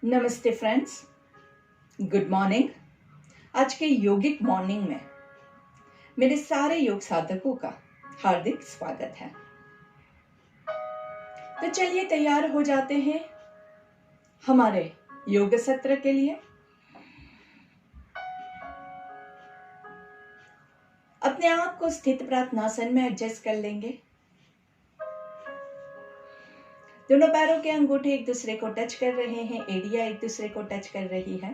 नमस्ते friends, good morning. आज के योगिक मॉर्निंग में मेरे सारे योग साधकों का हार्दिक स्वागत है। तो चलिए तैयार हो जाते हैं हमारे योग सत्र के लिए। अपने आप को स्थित प्रार्थनासन में एडजस्ट कर लेंगे। दोनों पैरों के अंगूठे एक दूसरे को टच कर रहे हैं, एड़ियां एक दूसरे को टच कर रही है।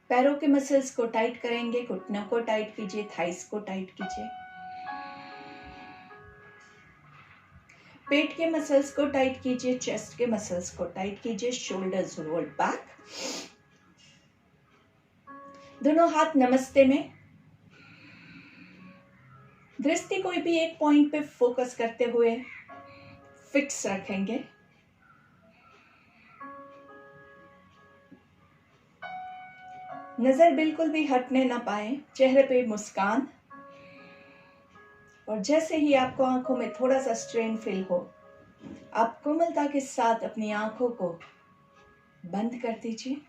पैरों के मसल्स को टाइट करेंगे, घुटनों को टाइट कीजिए, थाइस को टाइट कीजिए। पेट के मसल्स को टाइट कीजिए, चेस्ट के मसल्स को टाइट कीजिए, शोल्डर्स रोल बैक। दोनों हाथ नमस्ते में। दृष्टि कोई भी एक पॉइंट पे फोकस करते हुए फिक्स रखेंगे। नजर बिल्कुल भी हटने ना पाए, चेहरे पे मुस्कान। और जैसे ही आपको आंखों में थोड़ा सा स्ट्रेन फील हो, आप कोमलता के साथ अपनी आंखों को बंद कर दीजिए।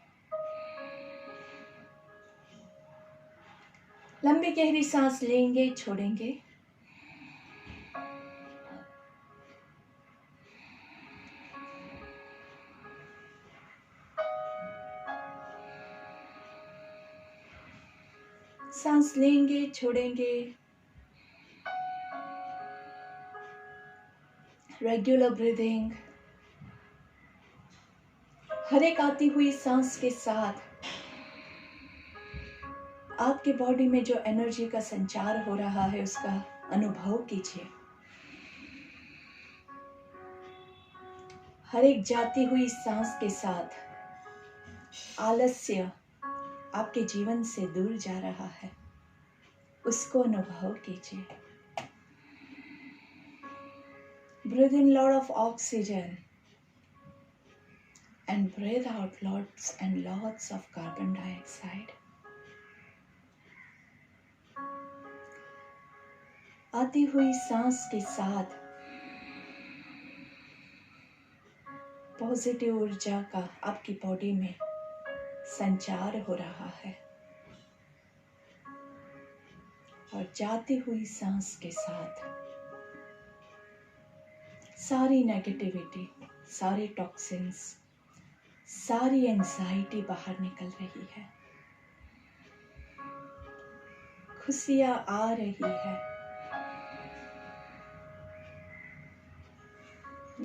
लंबी गहरी सांस लेंगे, छोड़ेंगे। सांस लेंगे, छोड़ेंगे। Regular breathing. हर एक आती हुई सांस के साथ आपके बॉडी में जो एनर्जी का संचार हो रहा है उसका अनुभव कीजिए। हर एक जाती हुई सांस के साथ आलस्य आपके जीवन से दूर जा रहा है, उसको अनुभव कीजिए। Breathe in lot of oxygen and breathe out lots and lots of carbon dioxide. आती हुई सांस के साथ पॉजिटिव ऊर्जा का आपकी बॉडी में संचार हो रहा है और जाती हुई सांस के साथ सारी नेगेटिविटी, सारी टॉक्सिन्स, सारी एंजाइटी बाहर निकल रही है। खुशियां आ रही है,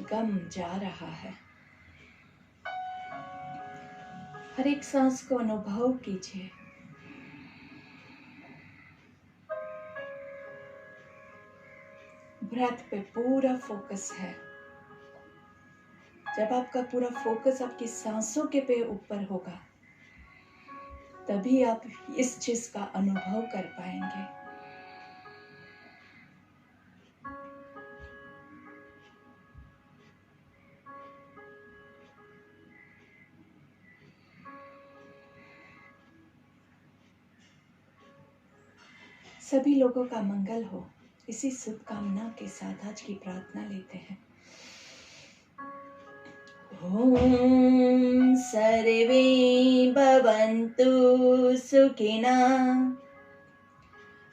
गम जा रहा है। हर एक सांस को अनुभव कीजिए। ब्रेथ पे पूरा फोकस है। जब आपका पूरा फोकस आपकी सांसों के पे ऊपर होगा, तभी आप इस चीज का अनुभव कर पाएंगे। सभी लोगों का मंगल हो, इसी शुभकामना के साथ आज की प्रार्थना लेते हैं। ओम सर्वे भवन्तु सुखिनः,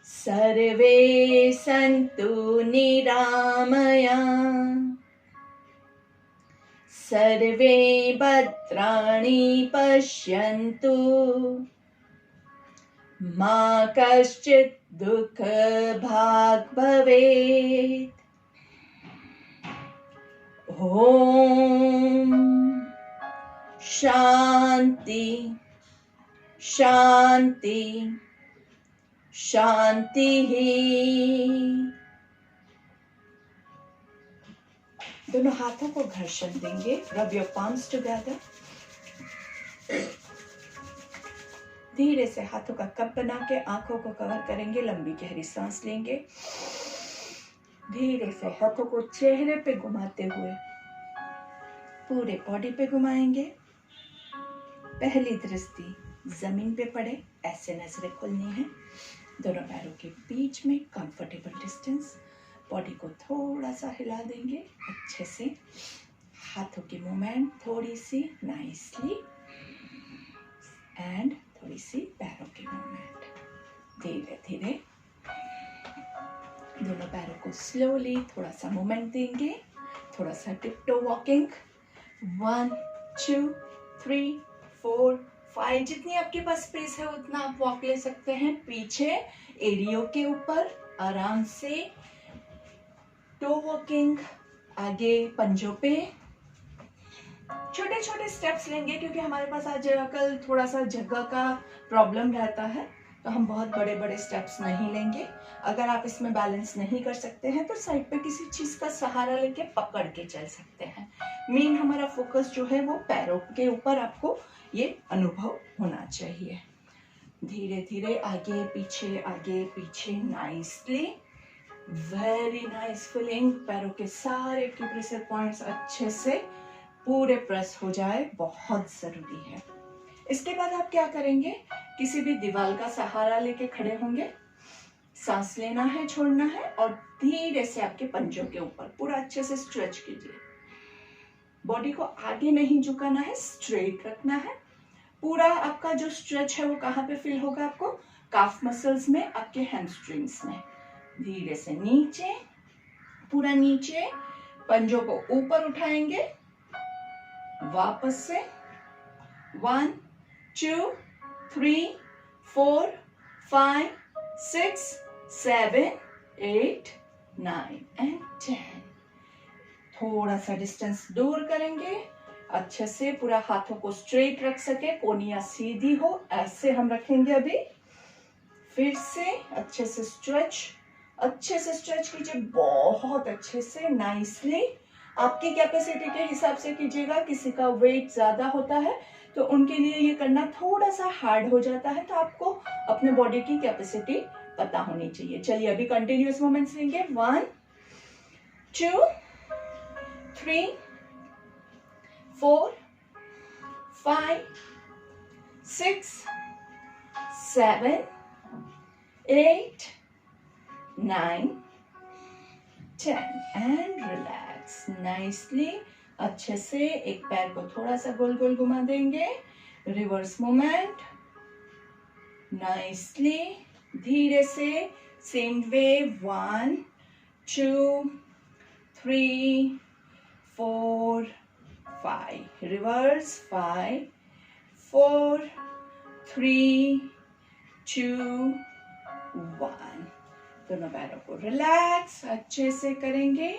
सर्वे सन्तु निरामयाः, सर्वे भद्राणि पश्यन्तु, मा कश्चित् दुःख भाग् भवेत्। ओम शांति शांति शांति ही। दोनों हाथों को घर्षण देंगे। Rub your palms together. धीरे से हाथों का कप बना के आंखों को कवर करेंगे। लंबी गहरी सांस लेंगे। धीरे से हाथों को चेहरे पे घुमाते हुए पूरे बॉडी पे घुमाएंगे। पहली दृष्टि जमीन पे पड़े, ऐसे नजरें खुलनी है। दोनों पैरों के बीच में कंफर्टेबल डिस्टेंस। बॉडी को थोड़ा सा हिला देंगे अच्छे से। हाथों की मूवमेंट थोड़ी सी नाइसली एंड थोड़ी सी पैरों की मूवमेंट धीरे धीरे। दोनों पैरों को स्लोली थोड़ा सा मूवमेंट देंगे, थोड़ा सा टिपटो वॉकिंग। 1 2 3 4 5 जितनी आपके पास स्पेस है उतना आप वॉक ले सकते हैं। पीछे एड़ियों के ऊपर आराम से टो वॉकिंग, आगे पंजों पे छोटे छोटे स्टेप्स लेंगे, क्योंकि हमारे पास आजकल थोड़ा सा जगह का प्रॉब्लम रहता है, तो हम बहुत बड़े बड़े स्टेप्स नहीं लेंगे। अगर आप इसमें बैलेंस नहीं कर सकते हैं तो साइड पे किसी चीज का सहारा लेके पकड़ के चल सकते हैं। मेन हमारा फोकस जो है वो पैरों के ऊपर आपको ये अनुभव होना चाहिए। धीरे धीरे आगे पीछे नाइसली, वेरी नाइस फीलिंग। पैरों के सारे एक्यूप्रेशर पॉइंट्स अच्छे से पूरे प्रेस हो जाए, बहुत जरूरी है। इसके बाद आप क्या करेंगे, किसी भी दीवार का सहारा लेके खड़े होंगे, सांस लेना है, छोड़ना है और धीरे से आपके पंजों के ऊपर पूरा अच्छे से स्ट्रेच कीजिए। बॉडी को आगे नहीं झुकाना है, स्ट्रेट रखना है। पूरा आपका जो स्ट्रेच है वो कहाँ पे फील होगा आपको, काफ मसल्स में, आपके हैमस्ट्रिंग्स में। धीरे से नीचे, पूरा नीचे, पंजों को ऊपर उठाएंगे, वापस से 1 2 3 4 5 6 7 8 9 एंड 10। थोड़ा सा डिस्टेंस दूर करेंगे, अच्छे से पूरा हाथों को स्ट्रेट रख सके, कोनिया सीधी हो, ऐसे हम रखेंगे। अभी फिर से अच्छे से स्ट्रेच कीजिए, बहुत अच्छे से नाइसली। आपकी कैपेसिटी के हिसाब से कीजिएगा, किसी का वेट ज्यादा होता है तो उनके लिए ये करना थोड़ा सा हार्ड हो जाता है, तो आपको अपने बॉडी की कैपेसिटी पता होनी चाहिए। चलिए अभी कंटिन्यूअस मोमेंट्स लेंगे। 1 2 3 4 5 6 7 8 9 10 एंड रिलैक्स नाइसली। अच्छे से एक पैर को थोड़ा सा गोल गोल घुमा देंगे, रिवर्स मूवमेंट नाइसली। धीरे से सेम वे, 1 2 3 4 5 रिवर्स, 5 4 3 2 1। दोनों पैरों को रिलैक्स अच्छे से करेंगे,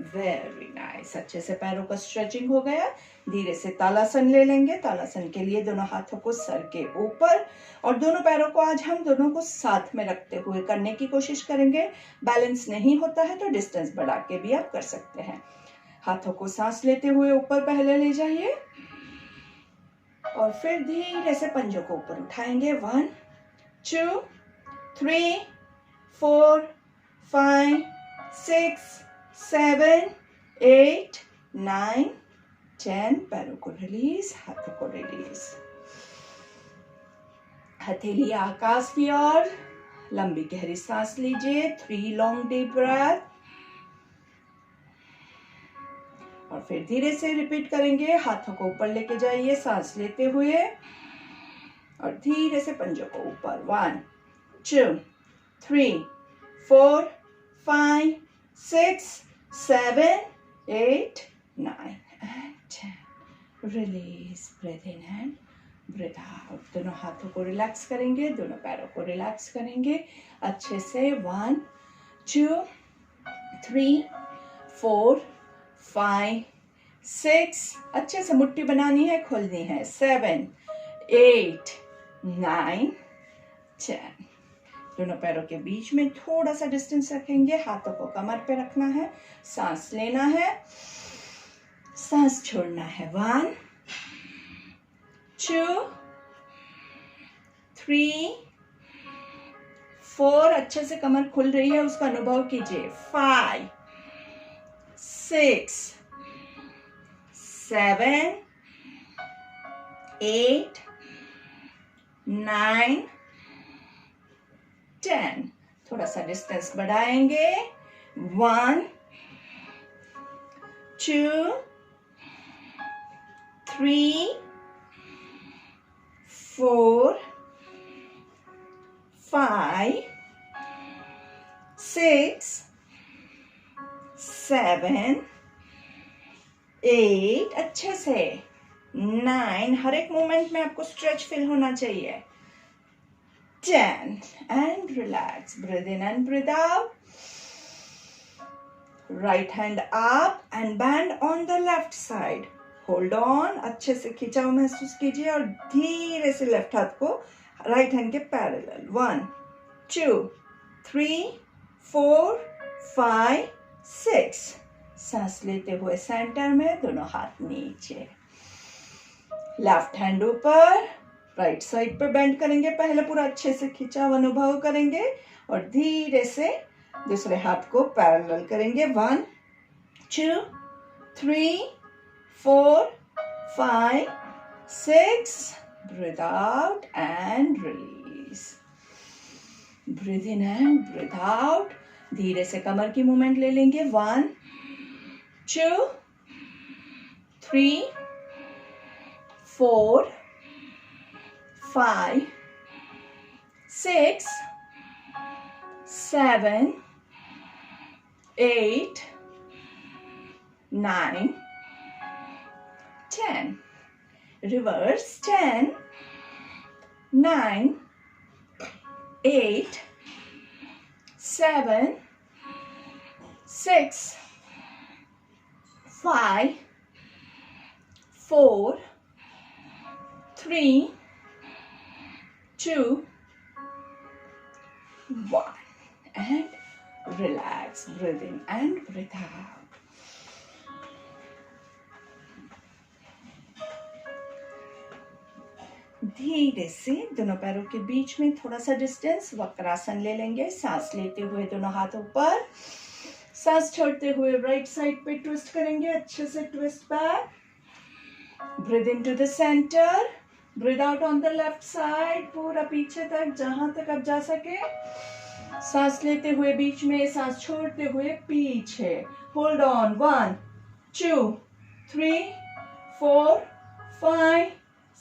वेरी नाइस। अच्छे से पैरों का स्ट्रेचिंग हो गया। धीरे से तालासन ले लेंगे। तालासन के लिए दोनों हाथों को सर के ऊपर और दोनों पैरों को आज हम दोनों को साथ में रखते हुए करने की कोशिश करेंगे। बैलेंस नहीं होता है तो डिस्टेंस बढ़ा के भी आप कर सकते हैं। हाथों को सांस लेते हुए ऊपर पहले ले जाइए और फिर धीरे से पंजों को ऊपर उठाएंगे। 1 2 3 4 5 6 7 8 9 10। पैरों को रिलीज, हाथों को रिलीज। हथेली आकाश की ओर, लंबी गहरी सांस लीजिए। 3 लॉन्ग डीप ब्रेथ और फिर धीरे से रिपीट करेंगे। हाथों को ऊपर लेके जाइए सांस लेते हुए और धीरे से पंजों को ऊपर। 1 2 3 4 5 6 7 8 9 and 10। Release, breath in and breath out. दोनों हाथों को रिलैक्स करेंगे, दोनों पैरों को रिलैक्स करेंगे अच्छे से। 1 2 3 4 5 6। अच्छे से मुट्ठी बनानी है, खोलनी है। 7 8 9 10। दोनों पैरों के बीच में थोड़ा सा डिस्टेंस रखेंगे। हाथों को कमर पे रखना है, सांस लेना है, सांस छोड़ना है। 1 2 3 4। अच्छे से कमर खुल रही है उसका अनुभव कीजिए। 5 6 7 8 9 10। थोड़ा सा डिस्टेंस बढ़ाएंगे। 1 2, 3, 4, 5, 6, 7, 8, अच्छे से 9, हर एक मोमेंट में आपको स्ट्रेच फील होना चाहिए. 10 and relax. Breathe in and breathe out. Right hand up and bend on the left side. Hold on. अच्छे से खिंचाव महसूस कीजिए और धीरे से लेफ्ट हाथ को राइट हैंड के पैरेलल. 1, 2, 3, 4, 5, 6. सांस लेते हुए सेंटर में, दोनों हाथ नीचे. लेफ्ट हैंड ऊपर, राइट साइड पे बेंड करेंगे. पहले पूरा अच्छे से खिंचाव अनुभव करेंगे और धीरे से दूसरे हाथ को पैरेलल करेंगे. 1, 2, 3, 4, 5, 6. Breathe out and release. Breathe in and breathe out. धीरे से कमर की मूवमेंट ले लेंगे. 1, 2, 3, 4, 5, 6, 7, 8, 9, 10. Reverse. 10, 9, 8, 7, 6, 5, 4, 3, 2, 1. And relax. Breathe in and breathe out. धीरे से दोनों पैरों के बीच में थोड़ा सा डिस्टेंस वक्रासन ले लेंगे. सांस लेते हुए दोनों हाथ ऊपर, सांस छोड़ते हुए राइट साइड पे ट्विस्ट करेंगे. अच्छे से twist back. Breathe in to the centre. Breathe out on the left side. पूरा पीछे तक, जहां तक आप जा सके. सांस लेते हुए बीच में, सांस छोड़ते हुए पीछे. Hold on. 1, 2, 3, 4, 5,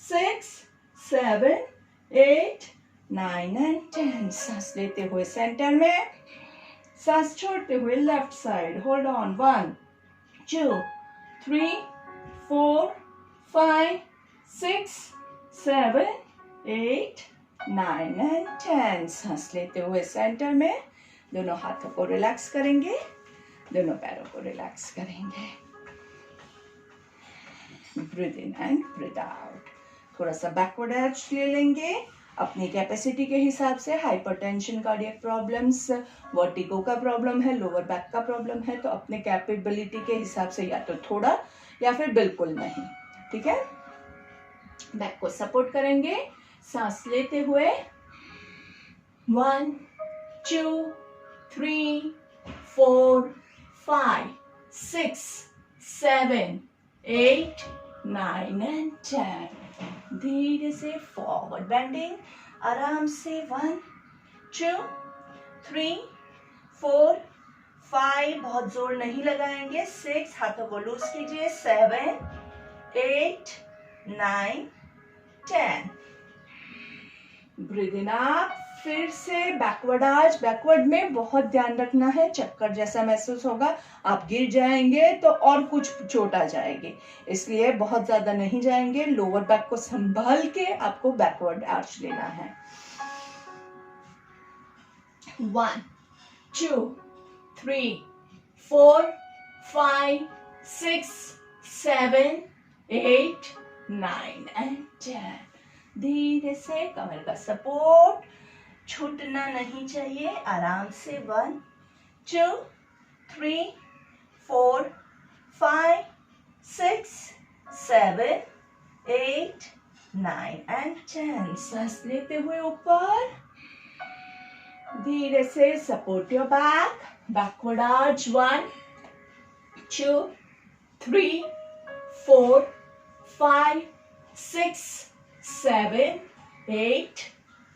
6, 7, 8, 9 and 10. सांस लेते हुए सेंटर में, सांस छोड़ते हुए left side. Hold on. 1, 2, 3, 4, 5, 6, 7, 8, 9 and 10. सांस लेते हुए सेंटर में, दोनों हाथों को रिलैक्स करेंगे, दोनों पैरों को रिलैक्स करेंगे. Breathe in and breathe out. थोड़ा सा बैकवर्ड एज ले लेंगे. अपनी कैपेसिटी के हिसाब से. हाइपरटेंशन, कार्डियक प्रॉब्लम्स, वर्टिगो का प्रॉब्लम है, लोअर बैक का प्रॉब्लम है, तो अपने कैपेबिलिटी के हिसाब से या तो थोड़ा या फिर बिल्कुल नहीं. ठीक है. बैक को सपोर्ट करेंगे. सांस लेते हुए 1, 2, 3, 4, 5, 6, 7, 8, 9 and 10. धीरे से फॉरवर्ड बेंडिंग. आराम से 1, 2, 3, 4, 5. बहुत जोर नहीं लगाएंगे. 6. हाथों को लूज कीजिए. 7, 8, 9, 10. Breathe in up. फिर से बैकवर्ड आज. बैकवर्ड में बहुत ध्यान रखना है. चक्कर जैसा महसूस होगा. आप गिर जाएंगे तो और कुछ चोट आ जाएगी, इसलिए बहुत ज्यादा नहीं जाएंगे. लोअर बैक को संभाल के आपको बैकवर्ड आर्च लेना है. 1, 2, 3, 4, 5, 6, 7, 8, 9 and 10. धीरे से कमर का सपोर्ट छूटना नहीं चाहिए. आराम से 1, 2, 3, 4, 5, 6, 7, 8, 9 and 10. सांस लेते हुए ऊपर, धीरे से support your back. Backward arch. 1, 2, 3, 4, 5, 6, 7, 8,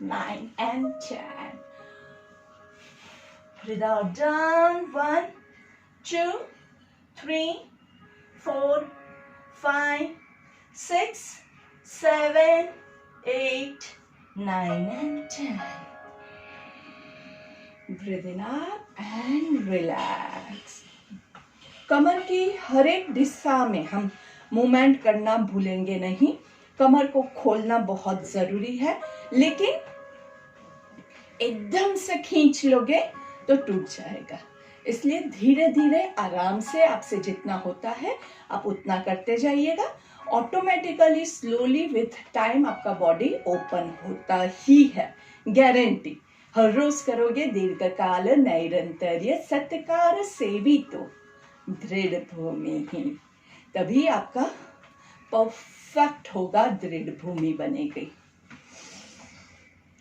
9 and 10. Breathe out down. 1, 2, 3, 4 5 6 7 8 9 and 10. Breathe in up and relax. कमर की हर एक दिशा में हम मूवमेंट करना भूलेंगे नहीं. कमर को खोलना बहुत जरूरी है, लेकिन एकदम से खींच लोगे तो टूट जाएगा. इसलिए धीरे धीरे आराम से आपसे जितना होता है आप उतना करते जाइएगा. ऑटोमेटिकली स्लोली विथ टाइम आपका बॉडी ओपन होता ही है, गारंटी. हर रोज करोगे दीर्घकाल नैरंतर्य सत्कार सेवितो दृढ़ भूमि ही, तभी आपका परफेक्ट होगा, दृढ़ भूमि बनेगी.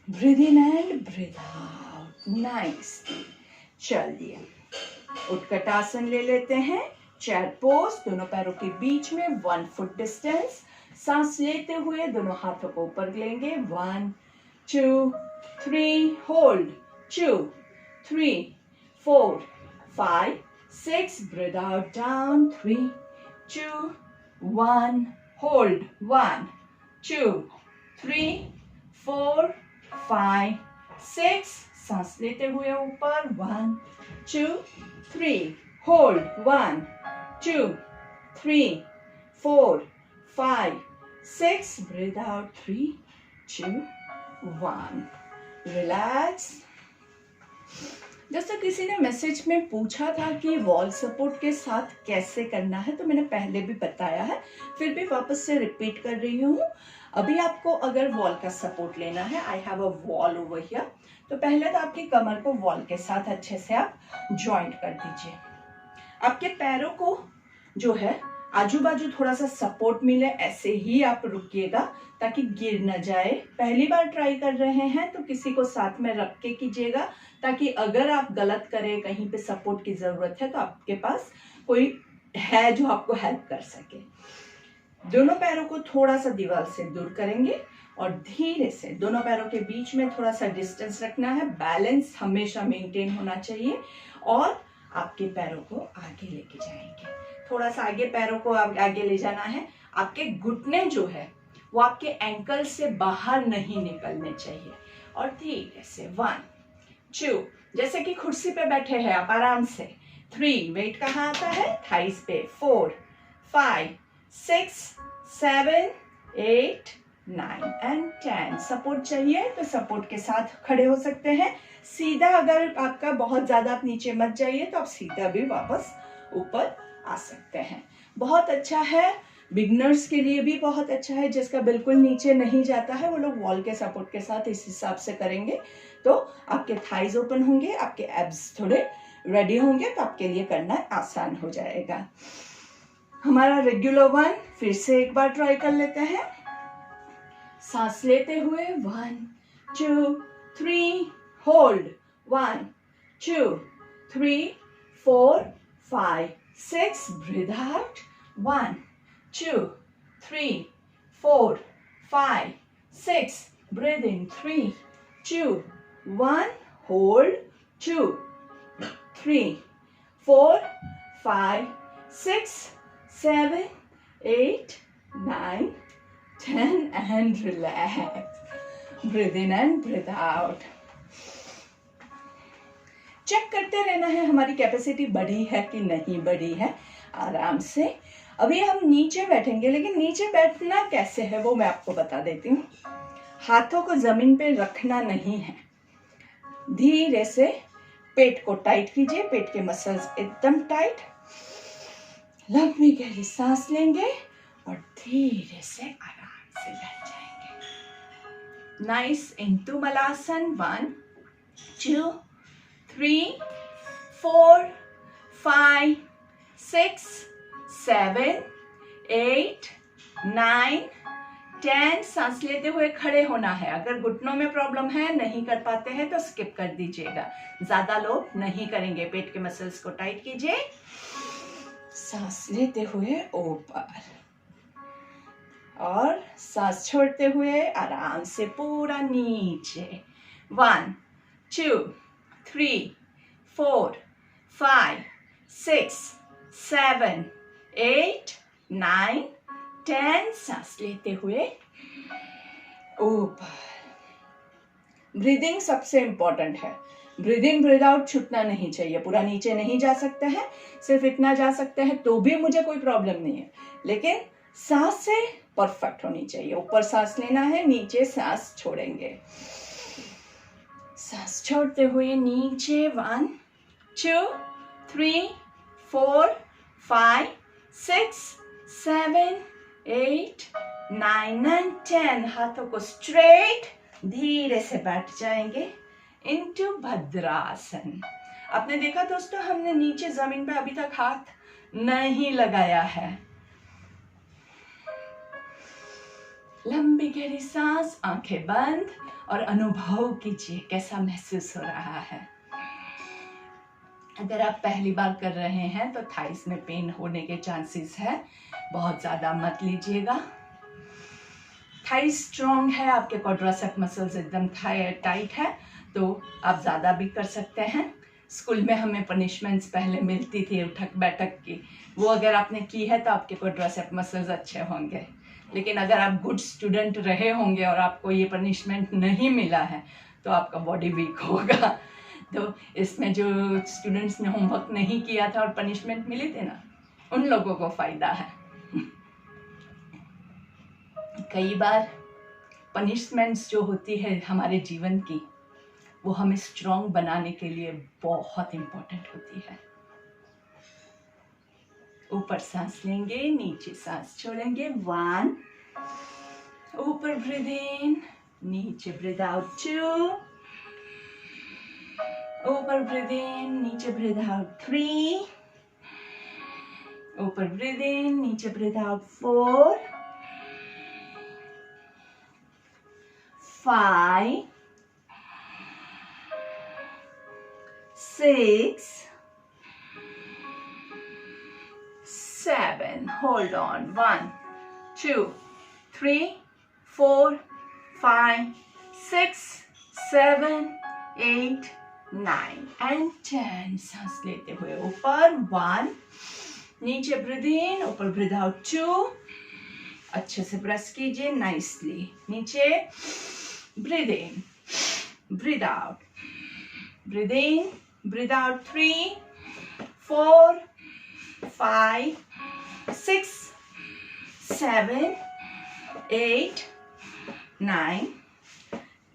Breathe in and breathe out. Nice. चलिए उत्कटासन ले लेते हैं. चेयर पोज, दोनों पैरों के बीच में 1 फुट डिस्टेंस. सांस लेते हुए दोनों हाथों को ऊपर लेंगे. 1 2 3 hold. 2 3 4 5 6. Breathe out down. 3 2 1 hold. 1 2 3 4 5 6. सांस लेते हुए ऊपर. 1 2 3 होल्ड. 1 2 3 4 5 6. Breathe out. 3 2 1. रिलैक्स. दोस्तों, किसी ने मैसेज में पूछा था कि वॉल सपोर्ट के साथ कैसे करना है, तो मैंने पहले भी बताया है, फिर भी वापस से रिपीट कर रही हूँ. अभी आपको अगर वॉल का सपोर्ट लेना है, I have a wall over here, तो पहले तो आपकी कमर को वॉल के साथ अच्छे से आप जॉइंट कर दीजिए. आपके पैरों को जो है आजू बाजू थोड़ा सा सपोर्ट मिले, ऐसे ही आप रुकिएगा ताकि गिर न जाए. पहली बार ट्राई कर रहे हैं तो किसी को साथ में रख के कीजिएगा, ताकि अगर आप गलत करें, कहीं पे सपोर्ट की जरूरत है, तो आपके पास कोई है जो आपको हेल्प कर सके. दोनों पैरों को थोड़ा सा दीवार से दूर करेंगे और धीरे से दोनों पैरों के बीच में थोड़ा सा डिस्टेंस रखना है. बैलेंस हमेशा मेंटेन होना चाहिए और आपके पैरों को आगे लेके जाएंगे. थोड़ा सा आगे पैरों को आगे ले जाना है. आपके घुटने जो है वो आपके एंकल से बाहर नहीं निकलने चाहिए. और धीरे से 1 2, जैसे कि कुर्सी पे बैठे हैं आप आराम से. 3, वेट कहाँ आता है? थाइस पे. 4 5 6 7 8 9 एंड 10. सपोर्ट चाहिए तो सपोर्ट के साथ खड़े हो सकते हैं. सीधा अगर आपका बहुत ज्यादा आप नीचे मत जाइए तो आप सीधा भी वापस ऊपर आ सकते हैं. बहुत अच्छा है, बिगनर्स के लिए भी बहुत अच्छा है. जिसका बिल्कुल नीचे नहीं जाता है वो लोग वॉल के सपोर्ट के साथ इस हिसाब से करेंगे तो आपके थाइज ओपन होंगे, आपके एब्स थोड़े रेडी होंगे, तो आपके लिए करना आसान हो जाएगा. हमारा रेगुलर 1 फिर से एक बार ट्राई कर लेते हैं. सांस लेते हुए 1 2 3 hold. 1 2 3 4 5 6. Breathe out. 1 2 3 4 5 6. Breathe in. 3 2 1 hold. 2 3 4 5 6 7 8 9 10 and relax. Breathe in and breathe out. Check करते रहना है हमारी कैपेसिटी बढ़ी है कि नहीं बढ़ी है. आराम से. अभी हम नीचे बैठेंगे, लेकिन नीचे बैठना कैसे है वो मैं आपको बता देती हूँ. हाथों को जमीन पे रखना नहीं है. धीरे से पेट को टाइट कीजिए. पेट के मसल्स एकदम टाइट. लंबी गहरी सांस लेंगे और धीरे से आराम से बैठ जाएंगे. नाइस. इनटू मलासन. 1 2 3 4 5 6 7 8 9 10. सांस लेते हुए खड़े होना है. अगर घुटनों में प्रॉब्लम है, नहीं कर पाते हैं तो स्किप कर दीजिएगा. ज्यादा लोग नहीं करेंगे. पेट के मसल्स को टाइट कीजिए. सांस लेते हुए ऊपर और सांस छोड़ते हुए आराम से पूरा नीचे. 1 2 3 4 5 6 7 8 9 10 सांस लेते हुए ऊपर। ब्रीदिंग सबसे इंपॉर्टेंट है। ब्रीद इन ब्रीद आउट छूटना नहीं चाहिए। पूरा नीचे नहीं जा सकते हैं, सिर्फ इतना जा सकते हैं तो भी मुझे कोई प्रॉब्लम नहीं है, लेकिन सांस से परफेक्ट होनी चाहिए। ऊपर सांस लेना है, नीचे सांस छोड़ेंगे। सांस छोड़ते हुए नीचे 1 2 3 4 5 6 7 8 9 and 10। हाथों को स्ट्रेट धीरे से बैठ जाएंगे इनटू भद्रासन। आपने देखा दोस्तों, हमने नीचे जमीन पे अभी तक हाथ नहीं लगाया है। लंबी गहरी सांस, आंखें बंद और अनुभव कीजिए कैसा महसूस हो रहा है। अगर आप पहली बार कर रहे हैं तो थाइस में पेन होने के चांसेस है, बहुत ज्यादा मत लीजिएगा। थाइस स्ट्रॉन्ग है, आपके क्वाड्रिसेप्स मसल्स एकदम टाइट है, तो आप ज्यादा भी कर सकते हैं। स्कूल में हमें पनिशमेंट्स पहले मिलती थी उठक बैठक की, वो अगर आपने की है तो आपके क्वाड्रिसेप्स मसल्स अच्छे होंगे। लेकिन अगर आप गुड स्टूडेंट रहे होंगे और आपको ये पनिशमेंट नहीं मिला है तो आपका बॉडी वीक होगा। तो इसमें जो स्टूडेंट्स ने होमवर्क नहीं किया था और पनिशमेंट मिली थी ना, उन लोगों को फायदा है। कई बार पनिशमेंट्स जो होती है हमारे जीवन की, वो हमें स्ट्रॉन्ग बनाने के लिए बहुत इंपॉर्टेंट होती है। ऊपर सांस लेंगे, नीचे सांस छोड़ेंगे। 1 ऊपर ब्रीद इन, नीचे ब्रीद आउट। 2 ऊपर ब्रीद इन, नीचे ब्रीद आउट। 3 ऊपर ब्रीद इन, नीचे breathe out. 4 5 6 7 hold on। 1 2 3 4 5 6 7 8 9 and 10। सांस लेते हुए ऊपर 1, नीचे ब्रीद इन, ऊपर ब्रीद आउट। 2 अच्छे से प्रेस कीजिए नाइसली। नीचे breathe in, breathe out, breathe in, breathe out. 3 4 5 6 7 8 9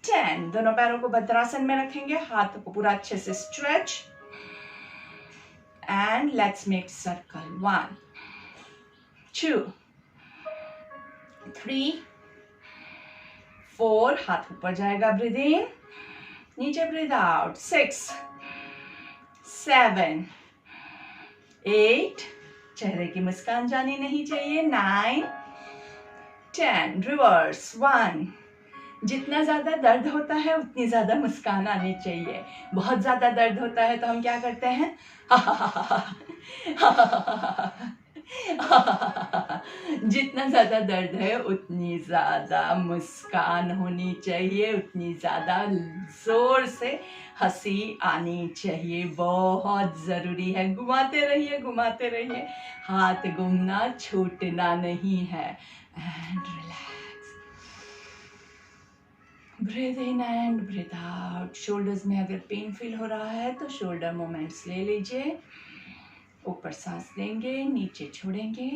10। दोनों पैरों को भद्रासन में रखेंगे, हाथों को पूरा अच्छे से stretch and let's make circle. 1 2 3 4 हाथ ऊपर जाएगा, ब्रीद इन, नीचे ब्रीद आउट। 6 7 8 चेहरे की मुस्कान जानी नहीं चाहिए। 9 10 रिवर्स। 1 जितना ज्यादा दर्द होता है उतनी ज्यादा मुस्कान आनी चाहिए। बहुत ज्यादा दर्द होता है तो हम क्या करते हैं, जितना ज्यादा दर्द है उतनी ज्यादा मुस्कान होनी चाहिए, उतनी ज्यादा जोर से हंसी आनी चाहिए। बहुत जरूरी है। घुमाते रहिए, घुमाते रहिए, हाथ घूमना छूटना नहीं है। And relax, breathe in and breathe out. Shoulders में अगर पेन फील हो रहा है तो शोल्डर मूवमेंट्स ले लीजिए। ऊपर सांस लेंगे, नीचे छोड़ेंगे।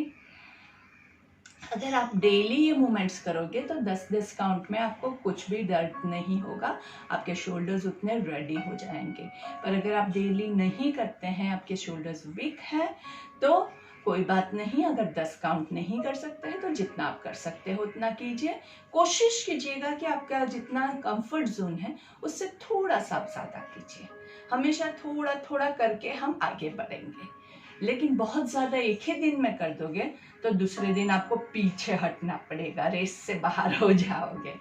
अगर आप डेली ये मूवमेंट्स करोगे तो 10-10 काउंट में आपको कुछ भी दर्द नहीं होगा, आपके शोल्डर्स उतने रेडी हो जाएंगे। पर अगर आप डेली नहीं करते हैं, आपके शोल्डर्स वीक है, तो कोई बात नहीं। अगर 10 काउंट नहीं कर सकते हैं तो जितना आप कर सकते हो उतना कीजिए। कोशिश कीजिएगा कि आपका जितना कंफर्ट जोन है उससे थोड़ा सा ज्यादा कीजिए। हमेशा थोड़ा थोड़ा करके हम आगे बढ़ेंगे। लेकिन बहुत ज्यादा एक ही दिन में कर दोगे तो दूसरे दिन आपको पीछे हटना पड़ेगा, रेस से बाहर हो जाओगे।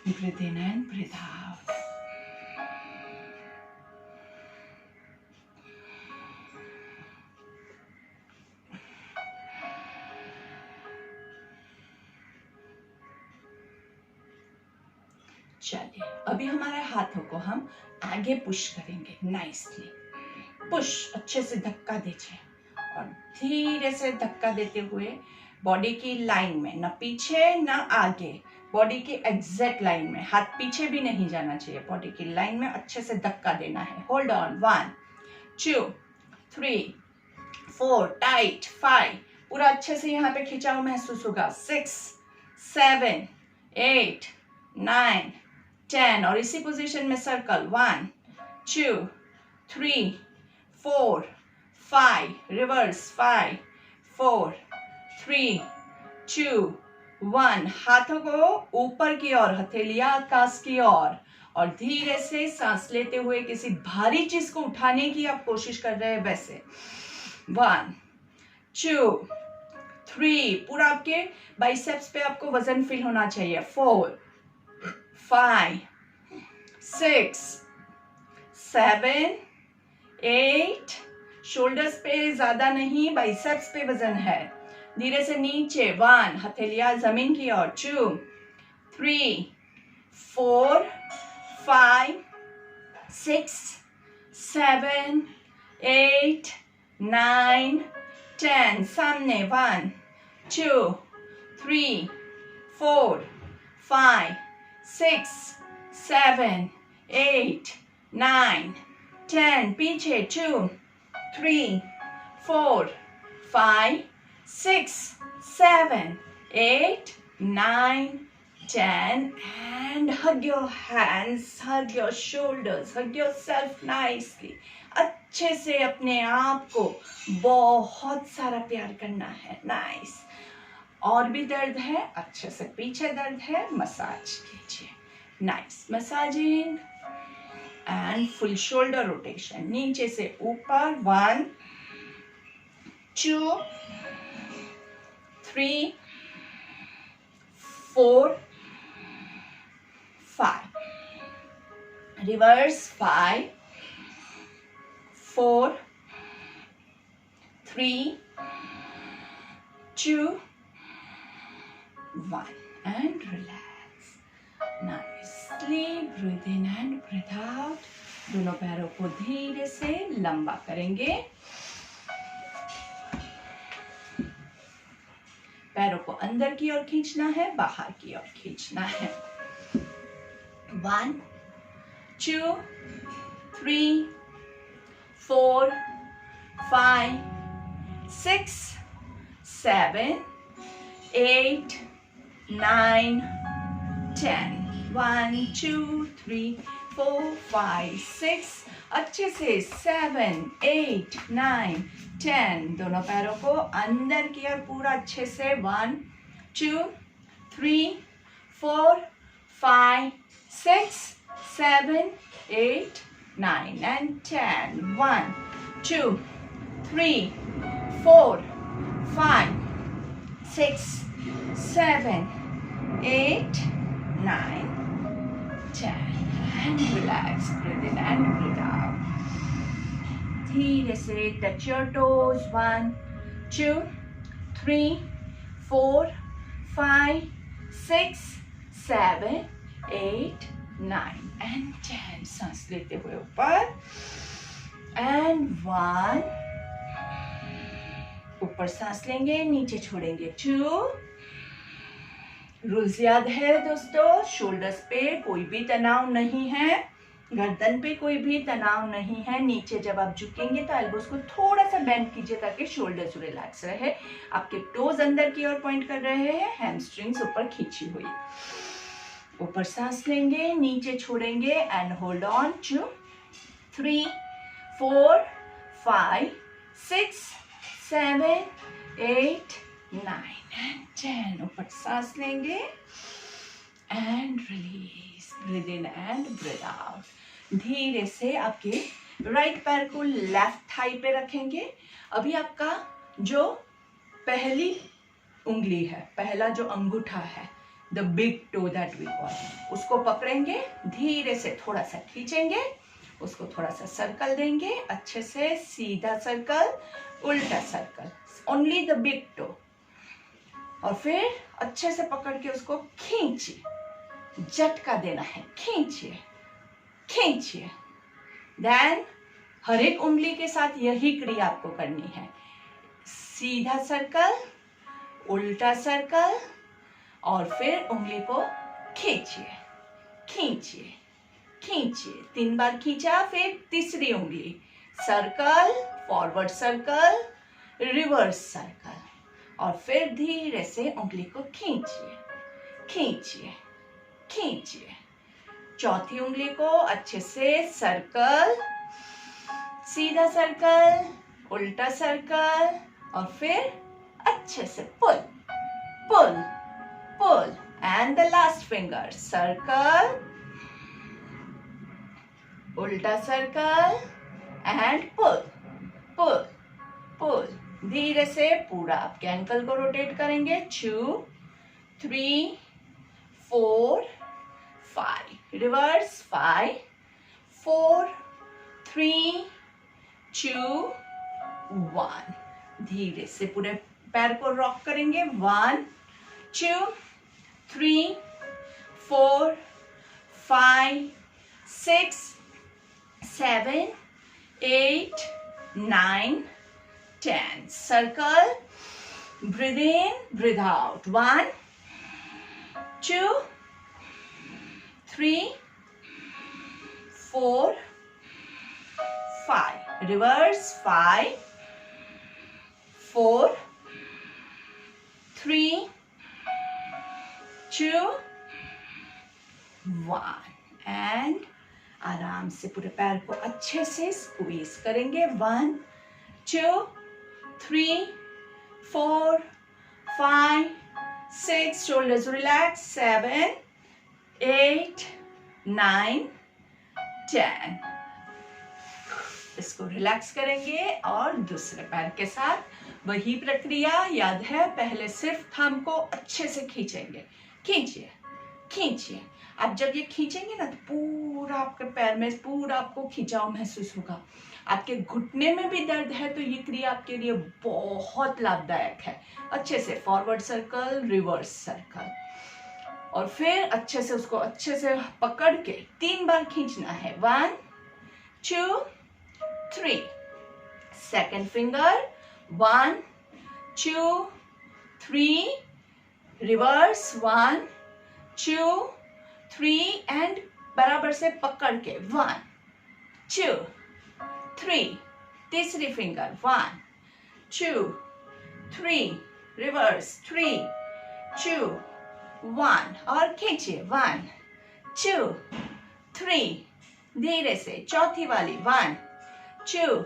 Breathe in and breathe out. चलिए, अभी हमारे हाथों को हम आगे पुश करेंगे नाइसली। पुश, अच्छे से धक्का दीजिए और धीरे से धक्का देते हुए बॉडी की लाइन में, ना पीछे ना आगे, बॉडी की एग्जैक्ट लाइन में, हाथ पीछे भी नहीं जाना चाहिए, बॉडी की लाइन में अच्छे से धक्का देना है। होल्ड ऑन, 1 2 3 4 टाइट, 5 पूरा अच्छे से यहाँ पे खिंचाव महसूस होगा, 6 7 8 9 10 और इसी पोजीशन में सर्कल, 1 2 3 4 5 रिवर्स, 5 4 3 2 1 हाथों को ऊपर की ओर, हथेलियां आकाश की ओर और धीरे से सांस लेते हुए किसी भारी चीज को उठाने की आप कोशिश कर रहे हैं वैसे, 1 2 3 पूरा आपके बाइसेप्स पे आपको वजन फील होना चाहिए, 4 5 6 7 8 शोल्डर्स पे ज्यादा नहीं, बाइसेप्स पे वजन है, धीरे से नीचे, 1 हथेलियां जमीन की ओर, 2 3 4 5 6 7 8 9 10 सामने, 1 2 3 4 5 6 7 8 9 10 पीछे, 2 3 4 5 6 7 8 9 10 and hug your hands, hug your shoulders, hug yourself nicely. अच्छे से अपने आप को बहुत सारा प्यार करना है, नाइस। और भी दर्द है, अच्छे से पीछे दर्द है, मसाज कीजिए, nice massaging and full shoulder rotation, नीचे से ऊपर, 1 2 3 4 5 reverse, 5 4 3 2 1 and relax nicely, breathe in and breathe out। दोनों पैरों को धीरे से लंबा करेंगे, पैरों को अंदर की ओर खींचना है, बाहर की ओर खींचना है, 1 2 3 4 5 6 7 8 9 10 1 2 3 4 5 6 अच्छे से 7 8 9 10 दोनों पैरों को अंदर की ओर पूरा अच्छे से, 1 2 3 4 5 6 7 8 9 and 10 1 2 3 4 5 6 7 8 9 10 and relax, breathe in and breathe out। धीरे से touch your toes, 1 2 3 4 5 6 7 8 9 and 10 सांस लेते हुए ऊपर and 1 ऊपर सांस लेंगे, नीचे छोड़ेंगे, 2 रूल्स याद है दोस्तों, शोल्डर्स पे कोई भी तनाव नहीं है, गर्दन पे कोई भी तनाव नहीं है, नीचे जब आप झुकेंगे तो एल्बोस को थोड़ा सा बेंड कीजिए ताकि शोल्डर्स रिलैक्स रहे, आपके टोज अंदर की ओर पॉइंट कर रहे हैं, हैमस्ट्रिंग्स ऊपर खींची हुई, ऊपर सांस लेंगे, नीचे छोड़ेंगे एंड होल्ड ऑन, 2 3 4 5 6 7 8 9 and 10 ऊपर सांस लेंगे and release, breathe in and breathe out. धीरे से आपके राइट पैर को लेफ्ट थाई पे रखेंगे। अभी आपका जो पहली उंगली है, पहला जो अंगूठा है, the big toe that we call, उसको पकड़ेंगे, धीरे से थोड़ा सा खींचेंगे, उसको थोड़ा सा सर्कल देंगे, अच्छे से सीधा सर्कल, उल्टा circle, only the big to, और फिर अच्छे से पकड़ के उसको खींचिए, झटका देना है, खींचिए खींचिए। देन हर एक उंगली के साथ यही क्रिया आपको करनी है। सीधा सर्कल, उल्टा सर्कल, और फिर उंगली को खींचिए, खींचिए, खींचिए। 3 बार खींचा, फिर तीसरी उंगली, circle, forward circle, reverse circle, और फिर धीरे से उंगली को खींचिए, खींचिए, खींचिए। चौथी उंगली को अच्छे से सर्कल, सीधा सर्कल, उल्टा सर्कल, और फिर अच्छे से pull, pull, pull, and the last finger, circle, उल्टा circle, and pull, pull, pull. धीरे से पूरा आपके एंकल को रोटेट करेंगे। 2, 3, 4, 5, रिवर्स, 5, 4, 3, 2, 1। धीरे से पूरे पैर को रॉक करेंगे। 1, 2, 3, 4, 5, 6, 7, 8, 9, 10. Circle, breathe in, breathe out. 1, 2, 3, 4, 5. Reverse, 5, 4, 3, 2, 1. And आराम से पूरे पैर को अच्छे से स्क्वीज करेंगे। 1, 2, 3, 4, 5, 6, shoulders relax, 7, 8, 9, 10। इसको रिलैक्स करेंगे और दूसरे पैर के साथ वही प्रक्रिया। याद है, पहले सिर्फ थंब को अच्छे से खींचेंगे, खींचिए, खींचिए। आप जब ये खींचेंगे ना तो पूरा आपके पैर में पूरा आपको खिंचाव महसूस होगा। आपके घुटने में भी दर्द है तो ये क्रिया आपके लिए बहुत लाभदायक है। अच्छे से फॉरवर्ड सर्कल, रिवर्स सर्कल, और फिर अच्छे से उसको अच्छे से पकड़ के 3 बार खींचना है। 1, 2, 3। सेकेंड फिंगर, 1, 2, 3, रिवर्स, 1, 2, 3, एंड बराबर से पकड़ के 1, 2, 3। तीसरी फिंगर, 1, 2, 3, रिवर्स, 3, 2, 1, और खींचिए। 1, 2, 3। धीरे से चौथी वाली, 1, 2,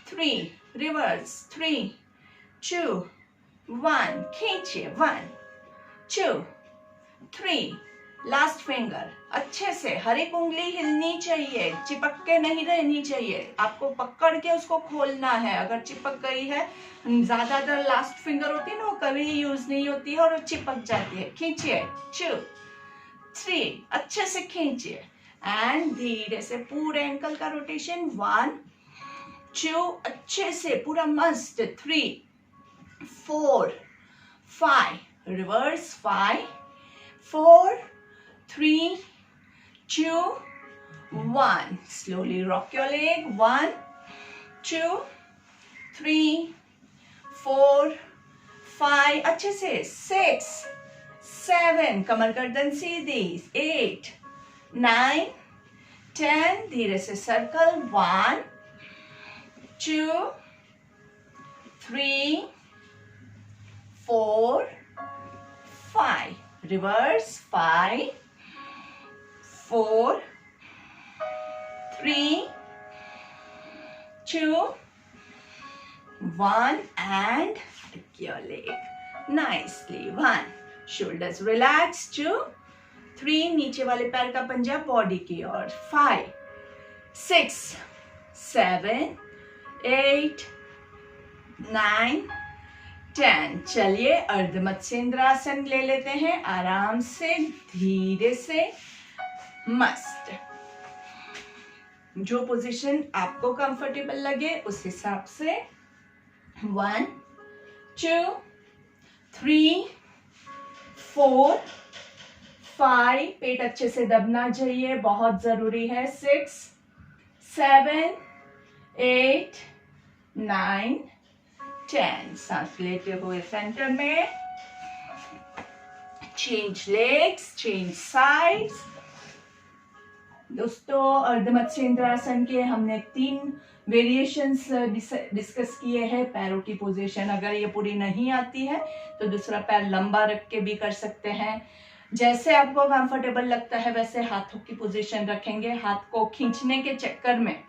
3, रिवर्स, 3, 2, 1, खींचिए। 1, 2, 3। लास्ट फिंगर, अच्छे से हर एक उंगली हिलनी चाहिए, चिपक के नहीं रहनी चाहिए। आपको पकड़ के उसको खोलना है। अगर चिपक गई है, ज्यादातर लास्ट फिंगर होती है ना, वो कभी यूज नहीं होती है और चिपक जाती है। खींचिए। 2, 3, अच्छे से खींचिए, एंड धीरे से पूरे एंकल का रोटेशन। 1, 2, अच्छे से पूरा मस्त। 3, 4, 5, reverse, 5, 4, 3, 2, 1. Slowly rock your leg. 1, 2, 3, 4, 5. अच्छे से 6, 7. कमर गर्दन सीधी। 8, 9, 10. धीरे से circle. 1, 2, 3, 4, 5. Reverse. 5, 4, 3, 2, 1, and lift your leg nicely. 1, shoulders relax. 2, 3, नीचे वाले पैर का पंजा बॉडी की ओर। 5, 6, 7, 8, 9, 10। चलिए अर्ध मत्स्येंद्रासन ले लेते हैं, आराम से, धीरे से, मस्त। जो पोजीशन आपको कंफर्टेबल लगे उस हिसाब से। 1, 2, 3, 4, 5। पेट अच्छे से दबना चाहिए, बहुत जरूरी है। 6, 7, 8, 9, 10. सांस लेते हुए सेंटर में, चेंज लेग्स, चेंज साइड्स। दोस्तों, अर्धमत्स्येंद्रासन के हमने 3 वेरिएशंस डिस्कस किए हैं। पैरों की पोजीशन अगर ये पूरी नहीं आती है तो दूसरा पैर लंबा रख के भी कर सकते हैं। जैसे आपको कंफर्टेबल लगता है वैसे हाथों की पोजीशन रखेंगे। हाथ को खींचने के चक्कर में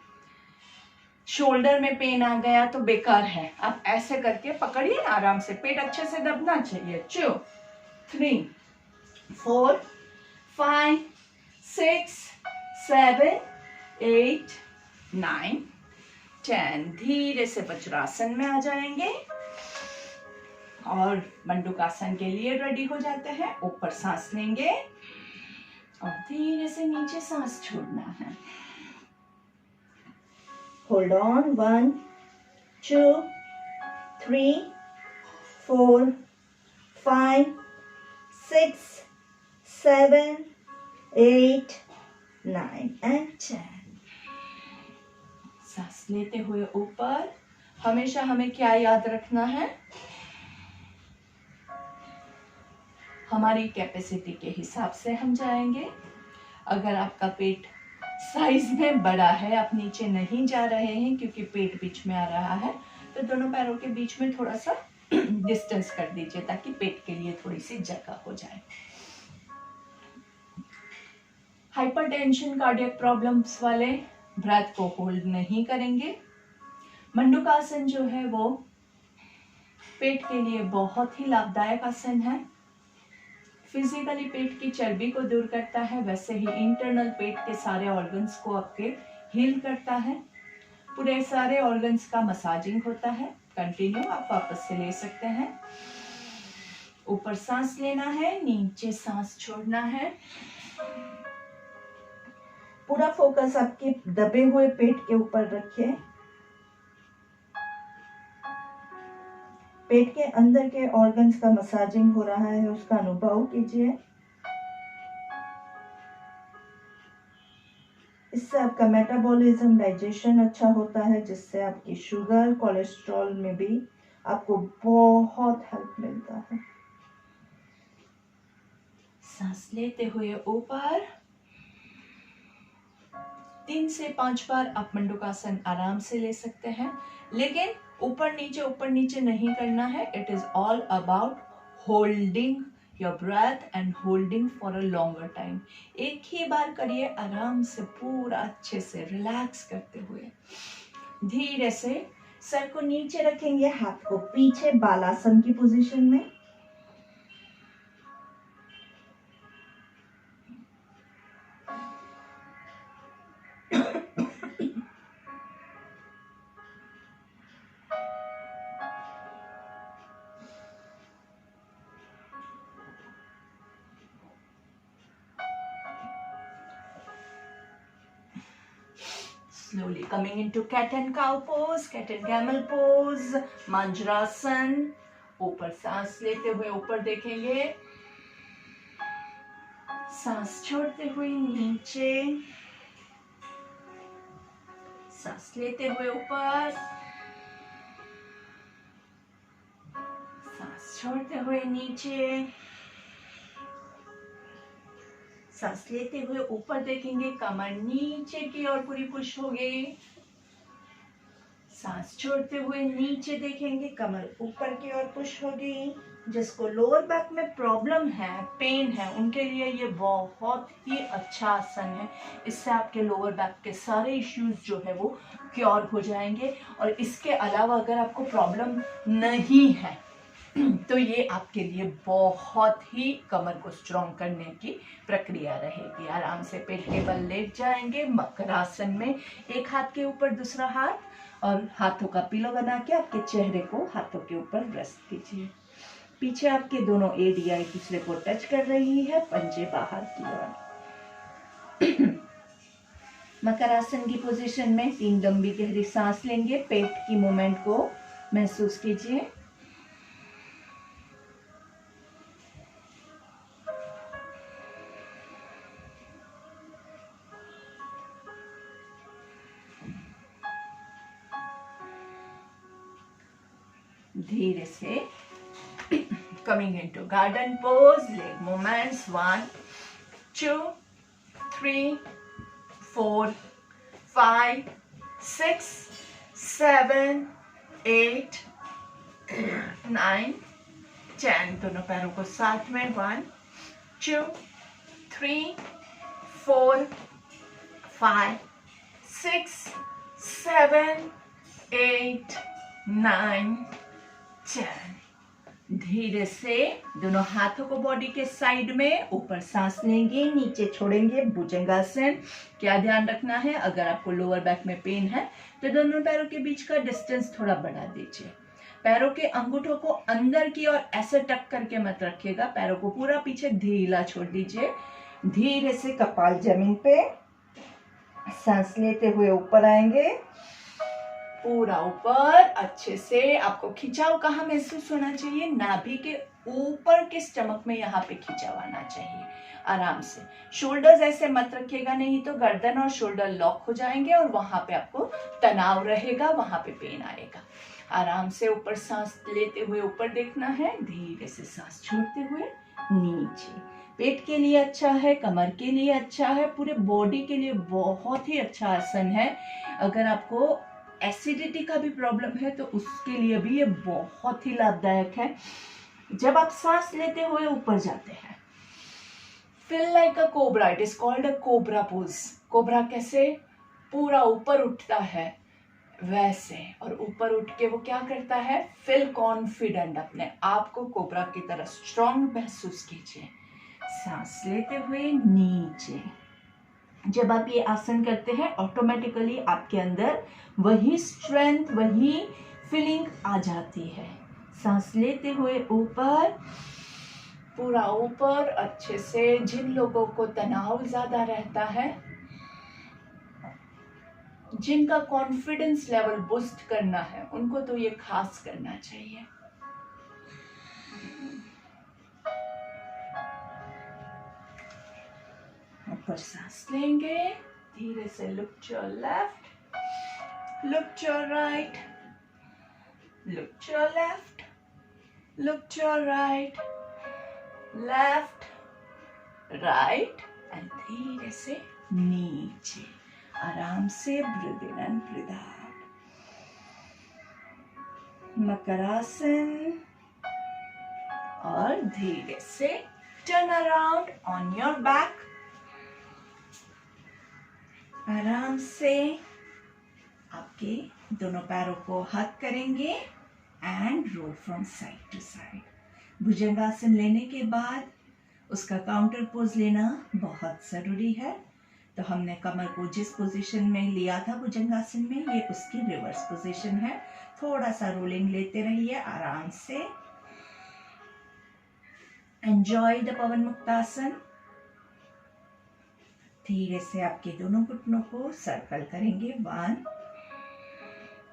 शोल्डर में पेन आ गया तो बेकार है। आप ऐसे करके पकड़िए ना, आराम से, पेट अच्छे से दबना चाहिए। 2, 3, 4, 5, 6, 7, 8, 9, 10। धीरे से वज्रासन में आ जाएंगे और मंडूकासन के लिए रेडी हो जाते हैं। ऊपर सांस लेंगे और धीरे से नीचे सांस छोड़ना है। Hold on, 1, 2, 3, 4, 5, 6, 7, 8, 9 and 10। सांस लेते हुए ऊपर हमेशा हमें क्या याद रखना है? हमारी कैपेसिटी के हिसाब से हम जाएंगे। अगर आपका पेट साइज में बड़ा है, आप नीचे नहीं जा रहे हैं क्योंकि पेट बीच में आ रहा है, तो दोनों पैरों के बीच में थोड़ा सा डिस्टेंस कर दीजिए ताकि पेट के लिए थोड़ी सी जगह हो जाए। हाइपरटेंशन, कार्डियक प्रॉब्लम्स वाले ब्रेथ को होल्ड नहीं करेंगे। मंडूकासन जो है वो पेट के लिए बहुत ही लाभदायक आसन है। फिजिकली पेट की चर्बी को दूर करता है, वैसे ही इंटरनल पेट के सारे ऑर्गन्स को आपके हील करता है। पूरे सारे ऑर्गन्स का मसाजिंग होता है। कंटिन्यू आप वापस से ले सकते हैं। ऊपर सांस लेना है, नीचे सांस छोड़ना है। पूरा फोकस आपके दबे हुए पेट के ऊपर रखिए। पेट के अंदर के ऑर्गन्स का मसाजिंग हो रहा है, उसका अनुभव कीजिए। इससे आपका मेटाबॉलिज्म, डाइजेशन अच्छा होता है, जिससे आपकी शुगर, कोलेस्ट्रॉल में भी आपको बहुत हेल्प मिलता है। सांस लेते हुए ऊपर 3 से 5 बार आप मंडूकासन आराम से ले सकते हैं, लेकिन ऊपर नीचे नहीं करना है। It is all about holding your breath and holding for a longer time. एक ही बार करिए, आराम से, पूरा अच्छे से रिलैक्स करते हुए। धीरे से सर को नीचे रखेंगे, हाथ को पीछे बालासन की पोजीशन में। Slowly coming into cat and cow pose, cat and camel pose, manjarasan। ऊपर सांस लेते हुए ऊपर देखेंगे, सांस छोड़ते हुए नीचे, सांस लेते हुए ऊपर, सांस छोड़ते हुए नीचे, सांस लेते हुए ऊपर देखेंगे, कमर नीचे की ओर पूरी पुश हो गई। सांस छोड़ते हुए नीचे देखेंगे, कमर ऊपर की ओर पुश हो गई। जिसको लोअर बैक में प्रॉब्लम है, पेन है, उनके लिए ये बहुत ही अच्छा आसन है। इससे आपके लोअर बैक के सारे इश्यूज जो है वो क्योर हो जाएंगे। और इसके अलावा अगर आपको प्रॉब्लम नहीं है तो ये आपके लिए बहुत ही कमर को स्ट्रॉन्ग करने की प्रक्रिया रहेगी। आराम से पेट के बल लेट जाएंगे मकरासन में, एक हाथ के ऊपर दूसरा हाथ और हाथों का पिलो बना के आपके चेहरे को हाथों के ऊपर रेस्ट कीजिए। पीछे आपके दोनों एडिया एक दूसरे को टच कर रही है, पंजे बाहर की ओर। मकरासन की पोजीशन में 3 लंबी गहरी सांस लेंगे, पेट की मूवमेंट को महसूस कीजिए। धीरे से coming into garden pose, leg movements 1 2 3 4 5 6 7 8 9 10। दोनों पैरों को साथ में 1 2 3 4 5 6 7 8 9 10। धीरे से दोनों हाथों को बॉडी के साइड में, ऊपर सांस लेंगे, नीचे छोड़ेंगे, भुजंगासन। क्या ध्यान रखना है, अगर आपको लोअर बैक में पेन है तो दोनों पैरों के बीच का डिस्टेंस थोड़ा बढ़ा दीजिए। पैरों के अंगूठों को अंदर की ओर ऐसे टक करके मत रखिएगा, पैरों को पूरा पीछे ढीला छोड़ दीजिए। धीरे से कपाल जमीन पे, सांस लेते हुए ऊपर आएंगे, पूरा ऊपर। अच्छे से आपको खिंचाव कहाँ महसूस होना चाहिए, नाभि के ऊपर के स्टमक में, यहाँ पे खिंचाव आना चाहिए। आराम से शोल्डर्स ऐसे मत रखिएगा, नहीं तो गर्दन और शोल्डर लॉक हो जाएंगे और वहां पे आपको तनाव रहेगा, वहां पे पेन आएगा। आराम से ऊपर सांस लेते हुए ऊपर देखना है, धीरे से सांस छोड़ते हुए नीचे। पेट के लिए अच्छा है, कमर के लिए अच्छा है, पूरे बॉडी के लिए बहुत ही अच्छा आसन है। अगर आपको एसिडिटी का भी प्रॉब्लम है तो उसके लिए भी ये बहुत ही लाभदायक है। जब आप सांस लेते हुए ऊपर जाते हैं, feel like a cobra, it is called a cobra pose. Cobra कैसे पूरा ऊपर उठता है वैसे, और ऊपर उठ के वो क्या करता है, फील कॉन्फिडेंट, अपने आप को कोबरा की तरह स्ट्रॉन्ग महसूस कीजिए। सांस लेते हुए नीचे। जब आप ये आसन करते हैं ऑटोमेटिकली आपके अंदर वही स्ट्रेंथ, वही फीलिंग आ जाती है। सांस लेते हुए ऊपर, पूरा ऊपर अच्छे से। जिन लोगों को तनाव ज्यादा रहता है, जिनका कॉन्फिडेंस लेवल बूस्ट करना है, उनको तो ये खास करना चाहिए। ऊपर सांस लेंगे, धीरे से look to your left, look to your right, look to your left, look to your right, left right, and धीरे से नीचे। आराम से breathe in and breathe out. Makarasana, और धीरे से turn around on your back. आराम से आपके दोनों पैरों को हक करेंगे and roll from side to side. Bhujangasana लेने के बाद उसका काउंटर पोज लेना बहुत जरूरी है। तो हमने कमर को जिस पोजीशन में लिया था भुजंगासन में, ये उसकी रिवर्स पोजीशन है। थोड़ा सा रोलिंग लेते रहिए आराम से। एंजॉय द पवन मुक्तासन। धीरे से आपके दोनों घुटनों को सर्कल करेंगे। 1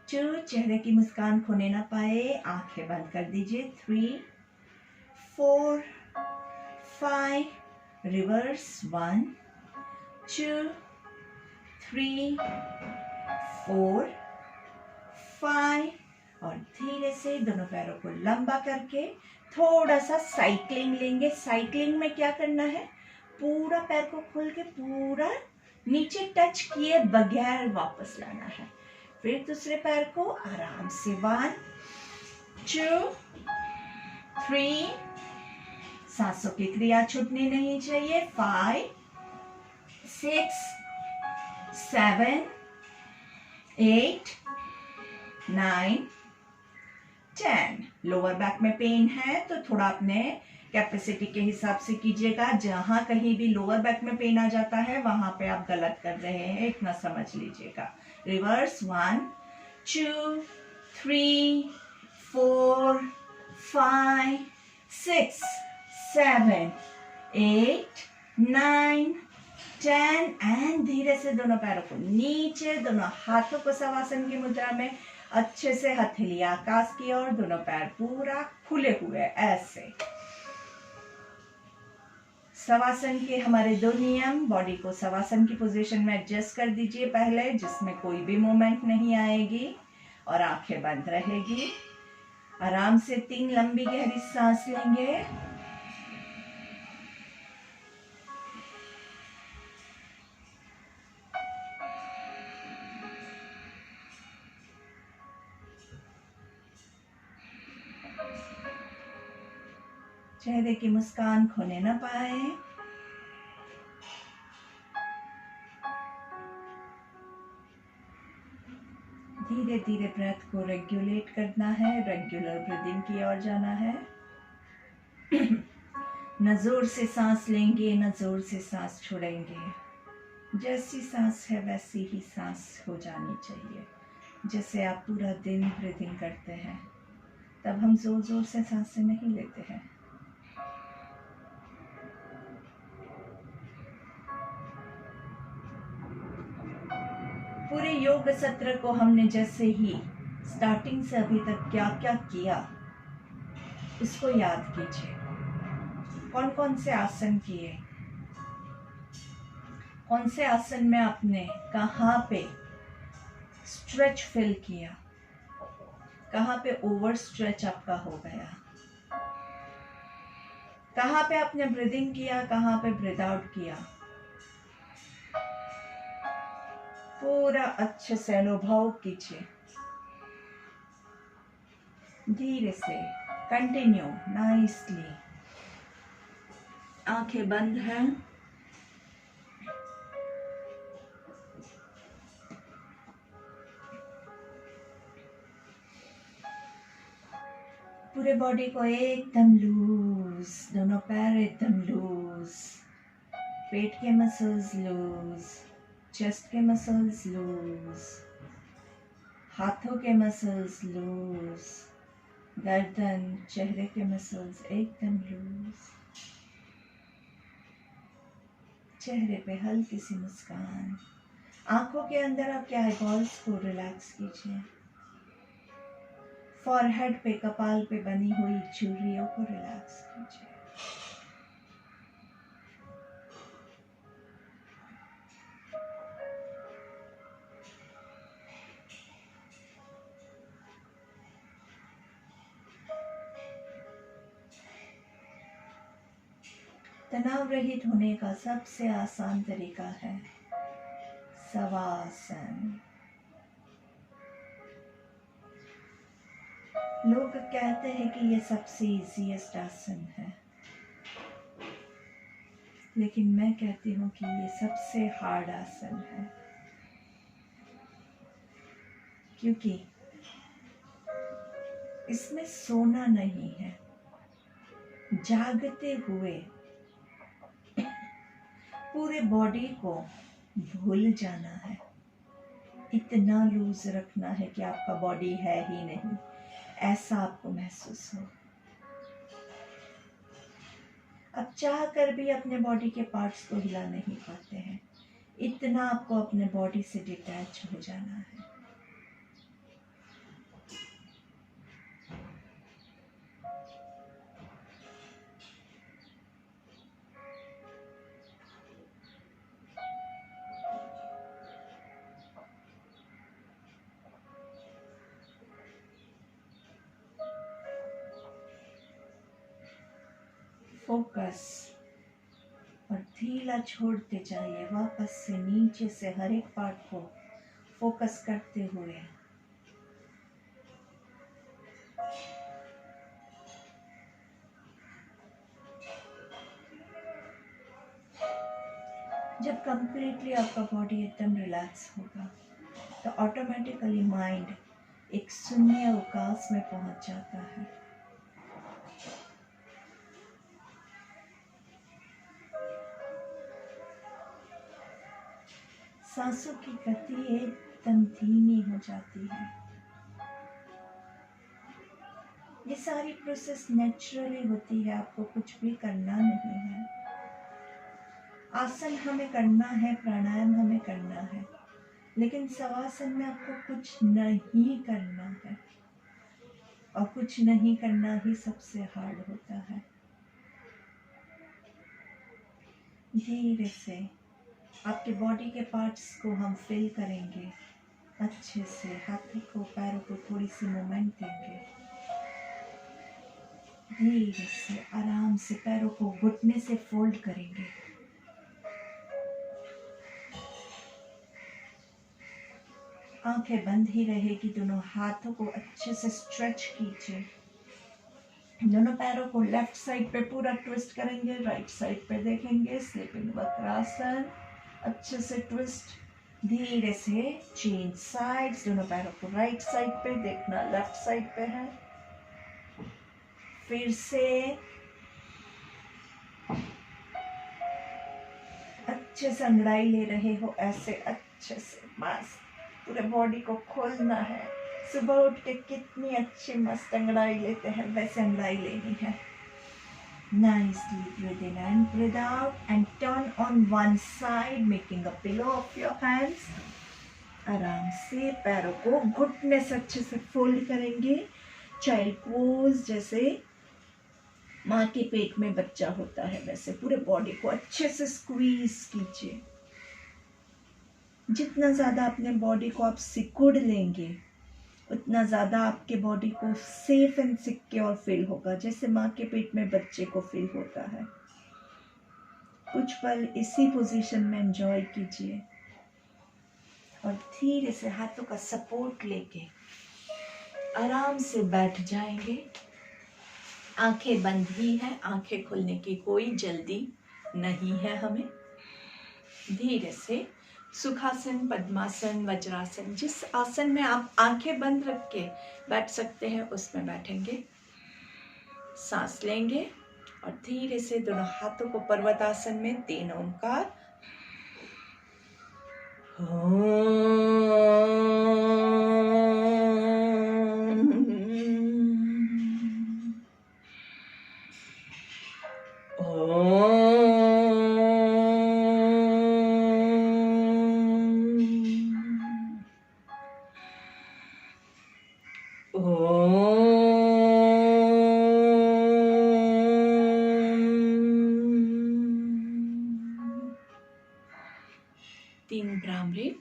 2, चेहरे की मुस्कान खोने ना पाए, आंखें बंद कर दीजिए। 3 4 5, रिवर्स। 1 2 3 4 5, और धीरे से दोनों पैरों को लंबा करके थोड़ा सा साइक्लिंग लेंगे। साइक्लिंग में क्या करना है, पूरा पैर को खोल के पूरा नीचे टच किए बगैर वापस लाना है। फिर दूसरे पैर को आराम से 1 2 3, सांसों की क्रिया छूटनी नहीं चाहिए। 5 6 7 8 9 10। लोअर बैक में पेन है तो थोड़ा अपने कैपेसिटी के हिसाब से कीजिएगा। जहां कहीं भी लोअर बैक में पेन आ जाता है वहां पे आप गलत कर रहे हैं, इतना समझ लीजिएगा। रिवर्स। 1 2 3 4 5 6 7 8 9 10, एंड धीरे से दोनों पैरों को नीचे, दोनों हाथों को शवासन की मुद्रा में अच्छे से हथेली आकाश की ओर, दोनों पैर पूरा खुले हुए ऐसे। शवासन के हमारे 2 नियम। बॉडी को शवासन की पोजीशन में एडजस्ट कर दीजिए पहले, जिसमें कोई भी मूवमेंट नहीं आएगी और आंखें बंद रहेगी। आराम से 3 लंबी गहरी सांस लेंगे। चेहरे की मुस्कान खोने ना पाए। धीरे धीरे ब्रेथ को रेगुलेट करना है, रेगुलर ब्रीदिंग की ओर जाना है। न जोर से सांस लेंगे, न जोर से सांस छोड़ेंगे। जैसी सांस है वैसी ही सांस हो जानी चाहिए। जैसे आप पूरा दिन ब्रीदिंग करते हैं, तब हम जोर जोर से सांसें नहीं लेते हैं। पूरे योग सत्र को हमने जैसे ही स्टार्टिंग से अभी तक क्या क्या किया उसको याद कीजिए। कौन कौन से आसन किए, कौन से आसन में आपने कहाँ पे स्ट्रेच फील किया, कहाँ पे ओवर स्ट्रेच आपका हो गया, कहाँ पे आपने ब्रीदिंग किया, कहाँ पे ब्रीद आउट किया। पूरा अच्छे से अनुभव कीजिए। धीरे से कंटिन्यू नाइसली। आंखें बंद हैं। पूरे बॉडी को एकदम लूज, दोनों पैर एकदम लूज, पेट के मसल्स लूज, चेस्ट के मसल्स लूज, हाथों के मसल्स लूज, गर्दन, चेहरे के मसल्स एकदम लूज। चेहरे पे हल्की सी मुस्कान। आंखों के अंदर आपके आईबॉल्स को रिलैक्स कीजिए। फॉरहेड पे, कपाल पे बनी हुई झुर्रियों को रिलैक्स कीजिए। तनाव रहित होने का सबसे आसान तरीका है शवासन। लोग कहते हैं कि ये सबसे इजीएस्ट आसन है, लेकिन मैं कहती हूँ कि ये सबसे हार्ड आसन है, क्योंकि इसमें सोना नहीं है। जागते हुए पूरे बॉडी को भूल जाना है, इतना लूज रखना है कि आपका बॉडी है ही नहीं, ऐसा आपको महसूस हो। अब चाह कर भी अपने बॉडी के पार्ट्स को हिला नहीं पाते हैं, इतना आपको अपने बॉडी से डिटैच हो जाना है। फोकस और ढीला छोड़ते जाइए, वापस से नीचे से हर एक पार्ट को फोकस करते हुए। जब कंप्लीटली आपका बॉडी एकदम रिलैक्स होगा तो ऑटोमेटिकली माइंड एक शून्य अवकाश में पहुंच जाता है। सांसों की गति एकदम धीमी हो जाती है। ये सारी प्रोसेस नेचुरली होती है, आपको कुछ भी करना नहीं है। आसन हमें करना है, प्राणायाम हमें करना है, लेकिन शवासन में आपको कुछ नहीं करना है, और कुछ नहीं करना ही सबसे हार्ड होता है। धीरे से आपके बॉडी के पार्ट्स को हम फिल करेंगे अच्छे से। हाथों को, पैरों को थोड़ी सी मूवमेंट देंगे। धीरे से आराम से पैरों को घुटने से फोल्ड करेंगे। आंखें बंद ही रहेगी। दोनों हाथों को अच्छे से स्ट्रेच कीजिए। दोनों पैरों को लेफ्ट साइड पे पूरा ट्विस्ट करेंगे, राइट साइड पे देखेंगे। स्लीपिंग वक्रासन, अच्छे से ट्विस्ट। धीरे से चेंज साइड्स। दोनों पैरों को राइट साइड पे देखना, लेफ्ट साइड पे है। फिर से अच्छे से अंगड़ाई ले रहे हो, ऐसे अच्छे से मस्त पूरे बॉडी को खोलना है। सुबह उठ के कितनी अच्छी मस्त अंगड़ाई लेते हैं, वैसे अंगड़ाई लेनी है। Nicely breathe in and breathe out and turn on one side, making a pillow of your hands. आराम से पैरों को घुटने से अच्छे से फोल्ड करेंगे। चाइल्ड पोज, जैसे माँ के पेट में बच्चा होता है वैसे पूरे बॉडी को अच्छे से स्क्वीज कीजिए। जितना ज़्यादा अपने बॉडी को आप सिकुड़ लेंगे उतना ज़्यादा आपके बॉडी को सेफ एंड सिक्योर फील होगा, जैसे माँ के पेट में बच्चे को फील होता है। कुछ पल इसी पोजीशन में एंजॉय कीजिए और धीरे से हाथों का सपोर्ट लेके आराम से बैठ जाएंगे। आंखें बंद ही है, आंखें खुलने की कोई जल्दी नहीं है हमें। धीरे से सुखासन, पद्मासन, वज्रासन, जिस आसन में आप आंखें बंद रख के बैठ सकते हैं उसमें बैठेंगे। सांस लेंगे और धीरे से दोनों हाथों को पर्वतासन में 3 ओंकार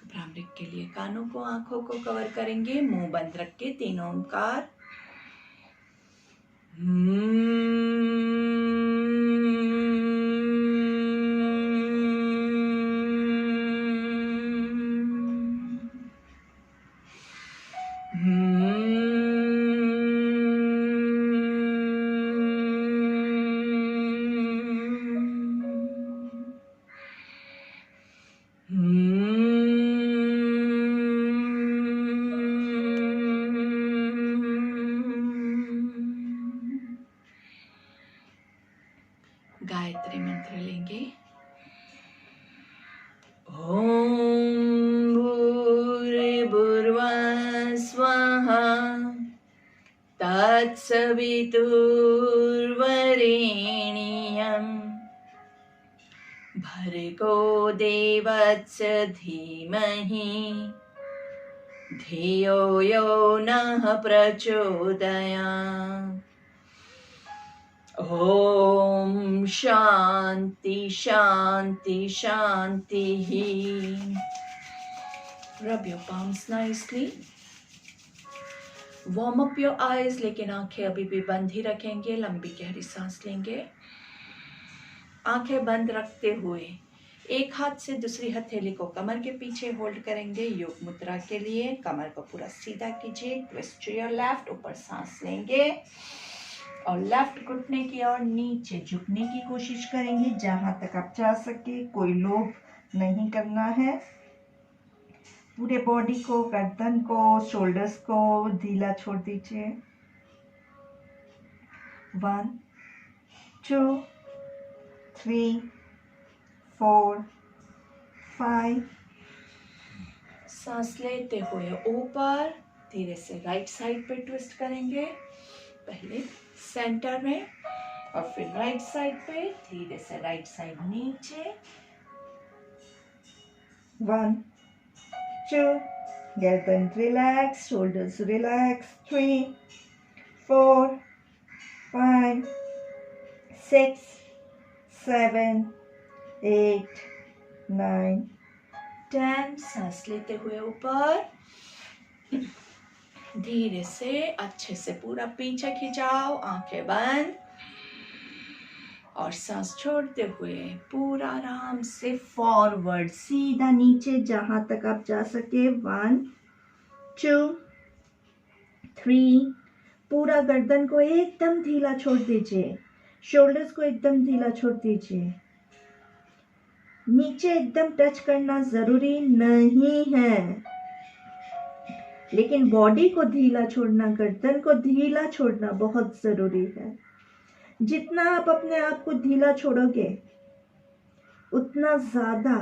भ्रामरिक के लिए कानों को, आंखों को कवर करेंगे। मुंह बंद रख के 3 ओंकार गायत्री मंत्र लेंगे। ओम भूर्भुवः स्वः तत्सवितुर्वरेण्यं भर्गो देवस्य धीमहि धियो यो नः प्रचोदयात्। ओम शांति शांति शांति ही। Rub your palms nicely. Warm up your eyes, लेकिन आंखें अभी भी बंद ही रखेंगे। लंबी गहरी सांस लेंगे। आंखें बंद रखते हुए एक हाथ से दूसरी हथेली को कमर के पीछे होल्ड करेंगे। योग मुद्रा के लिए कमर को पूरा सीधा कीजिए। Twist to your left. ऊपर सांस लेंगे और लेफ्ट घुटने की ओर नीचे झुकने की कोशिश करेंगे जहां तक आप जा सके। कोई लोभ नहीं करना है। पूरे बॉडी को, गर्दन को, शोल्डर्स को ढीला छोड़ दीजिए। 1 2 3 4 5। सांस लेते हुए ऊपर धीरे से राइट साइड पे ट्विस्ट करेंगे। पहले सेंटर में और फिर राइट साइड पे। धीरे से राइट साइड नीचे। 1 2, गर्दन रिलैक्स, शोल्डर्स रिलैक्स। 3 4 5 6 7 8 9 10। सांस लेते हुए ऊपर धीरे से अच्छे से पूरा पीछे खिंचाओ। आंखें बंद और सांस छोड़ते हुए पूरा आराम से फॉरवर्ड, सीधा नीचे जहां तक आप जा सके। 1 2 3। पूरा गर्दन को एकदम ढीला छोड़ दीजिए, शोल्डर्स को एकदम ढीला छोड़ दीजिए। नीचे एकदम टच करना जरूरी नहीं है, लेकिन बॉडी को ढीला छोड़ना, गर्दन को ढीला छोड़ना बहुत जरूरी है। जितना आप अपने आप को ढीला छोड़ोगे उतना ज्यादा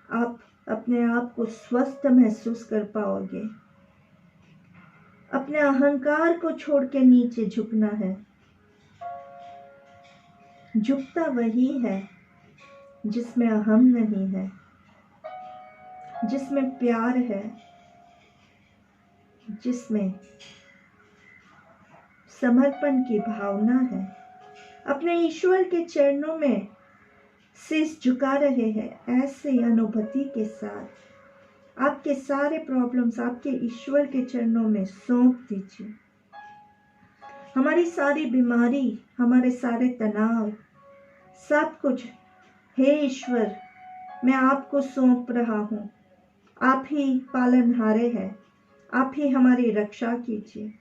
आप अपने आप को स्वस्थ महसूस कर पाओगे। अपने अहंकार को छोड़ के नीचे झुकना है। झुकता वही है जिसमें अहम नहीं है, जिसमें प्यार है, जिसमें समर्पण की भावना है। अपने ईश्वर के चरणों में शीश झुका रहे हैं, ऐसे अनुभूति के साथ आपके सारे प्रॉब्लम्स आपके ईश्वर के चरणों में सौंप दीजिए। हमारी सारी बीमारी, हमारे सारे तनाव, सब कुछ, हे ईश्वर मैं आपको सौंप रहा हूँ। आप ही पालनहारे हैं, आप ही हमारी रक्षा कीजिए।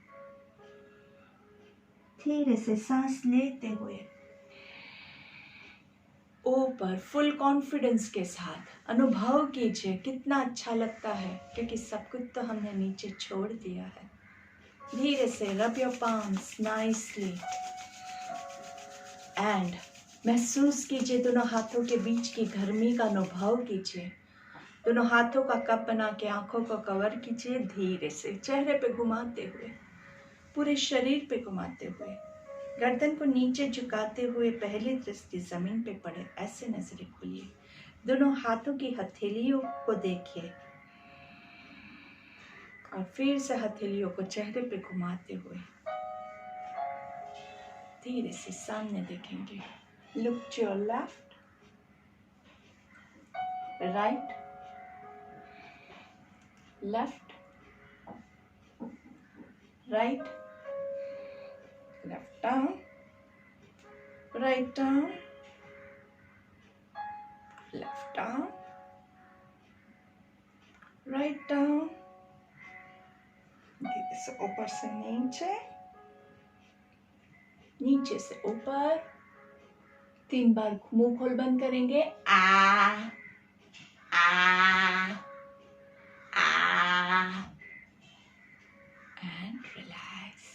धीरे से सांस लेते हुए ऊपर फुल कॉन्फिडेंस के साथ अनुभव कीजिए कितना अच्छा लगता है, क्योंकि सब कुछ तो हमने नीचे छोड़ दिया है। धीरे से rub your palms nicely and महसूस कीजिए दोनों हाथों के बीच की गर्मी का अनुभव कीजिए। दोनों हाथों का कप बना के आंखों को कवर कीजिए। धीरे से चेहरे पे घुमाते हुए, पूरे शरीर पे घुमाते हुए, गर्दन को नीचे झुकाते हुए पहली दृष्टि जमीन पे पड़े, ऐसे नजरें खोलिए। दोनों हाथों की हथेलियों को देखिए और फिर से हथेलियों को चेहरे पे घुमाते हुए धीरे से सामने देखेंगे। Look to your left, right, left, right, left down, right down, left down, right down। धीरे से ऊपर से नीचे, नीचे से ऊपर। 3 बार मुंह खोल बंद करेंगे। आ and relax.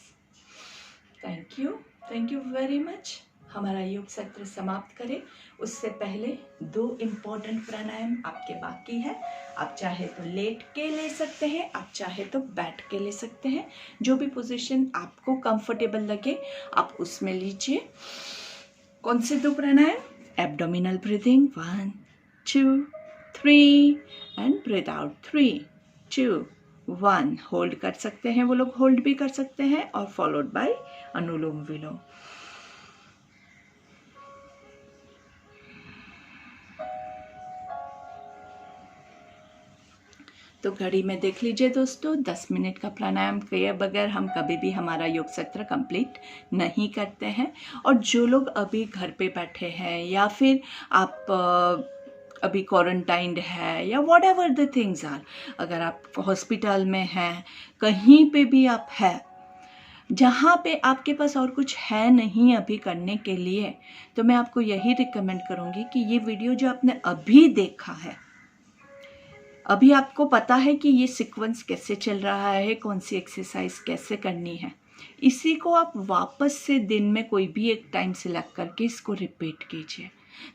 Thank you very much. हमारा योग सत्र समाप्त करें उससे पहले 2 इम्पोर्टेंट प्राणायाम आपके बाकी है। आप चाहे तो लेट के ले सकते हैं, आप चाहे तो बैठ के ले सकते हैं। जो भी पोजीशन आपको कंफर्टेबल लगे आप उसमें लीजिए। कौन से 2 pranayama? Abdominal breathing 1 2 3 and breathe out 3 2 1। Hold कर सकते हैं, वो लोग होल्ड भी कर सकते हैं, और फॉलोड बाय अनुलोम विलोम। तो घड़ी में देख लीजिए दोस्तों, 10 मिनट का प्राणायाम किए बगैर हम कभी भी हमारा योग सत्र कंप्लीट नहीं करते हैं। और जो लोग अभी घर पे बैठे हैं या फिर आप अभी क्वारंटाइंड है या whatever the things are, अगर आप हॉस्पिटल में हैं, कहीं पे भी आप हैं, जहाँ पे आपके पास और कुछ है नहीं अभी करने के लिए, तो मैं आपको यही रिकमेंड करूँगी कि ये वीडियो जो आपने अभी देखा है, अभी आपको पता है कि ये सीक्वेंस कैसे चल रहा है, कौन सी एक्सरसाइज कैसे करनी है, इसी को आप वापस से दिन में कोई भी एक टाइम सिलेक्ट करके इसको रिपीट कीजिए।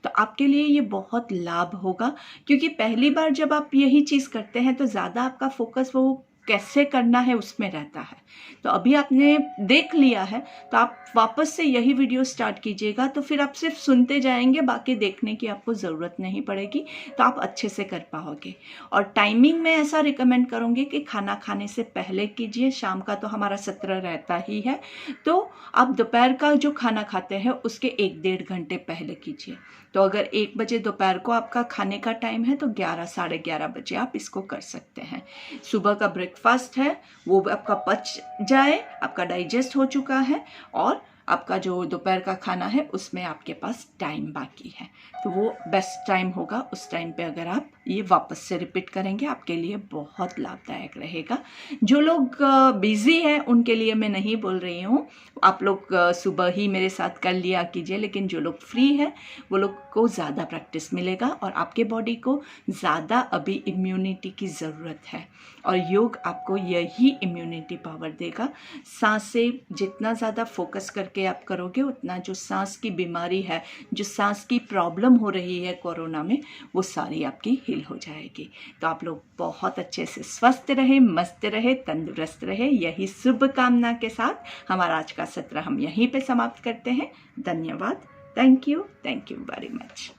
तो आपके लिए ये बहुत लाभ होगा, क्योंकि पहली बार जब आप यही चीज़ करते हैं तो ज़्यादा आपका फोकस वो कैसे करना है उसमें रहता है। तो अभी आपने देख लिया है तो आप वापस से यही वीडियो स्टार्ट कीजिएगा, तो फिर आप सिर्फ सुनते जाएंगे, बाकी देखने की आपको ज़रूरत नहीं पड़ेगी, तो आप अच्छे से कर पाओगे। और टाइमिंग में ऐसा रिकमेंड करूँगी कि खाना खाने से पहले कीजिए। शाम का तो हमारा सत्र रहता ही है, तो आप दोपहर का जो खाना खाते हैं उसके 1-1.5 घंटे पहले कीजिए। तो अगर 1 बजे दोपहर को आपका खाने का टाइम है तो 11 साढ़े 11 बजे आप इसको कर सकते हैं। सुबह का ब्रेकफास्ट है वो आपका पच जाए, आपका डाइजेस्ट हो चुका है, और आपका जो दोपहर का खाना है उसमें आपके पास टाइम बाकी है, तो वो बेस्ट टाइम होगा। उस टाइम पे अगर आप ये वापस से रिपीट करेंगे आपके लिए बहुत लाभदायक रहेगा। जो लोग बिज़ी हैं उनके लिए मैं नहीं बोल रही हूँ, आप लोग सुबह ही मेरे साथ कर लिया कीजिए, लेकिन जो लोग फ्री हैं वो लोग को ज़्यादा प्रैक्टिस मिलेगा और आपके बॉडी को ज़्यादा अभी इम्यूनिटी की ज़रूरत है और योग आपको यही इम्यूनिटी पावर देगा। सांसें जितना ज़्यादा फोकस करके आप करोगे उतना जो सांस की बीमारी है, जो सांस की प्रॉब्लम हो रही है कोरोना में, वो सारी आपकी हील हो जाएगी। तो आप लोग बहुत अच्छे से स्वस्थ रहे, मस्त रहे, तंदुरुस्त रहे, यही शुभकामना के साथ हमारा आज का सत्र हम यहीं पे समाप्त करते हैं। धन्यवाद। Thank you very much.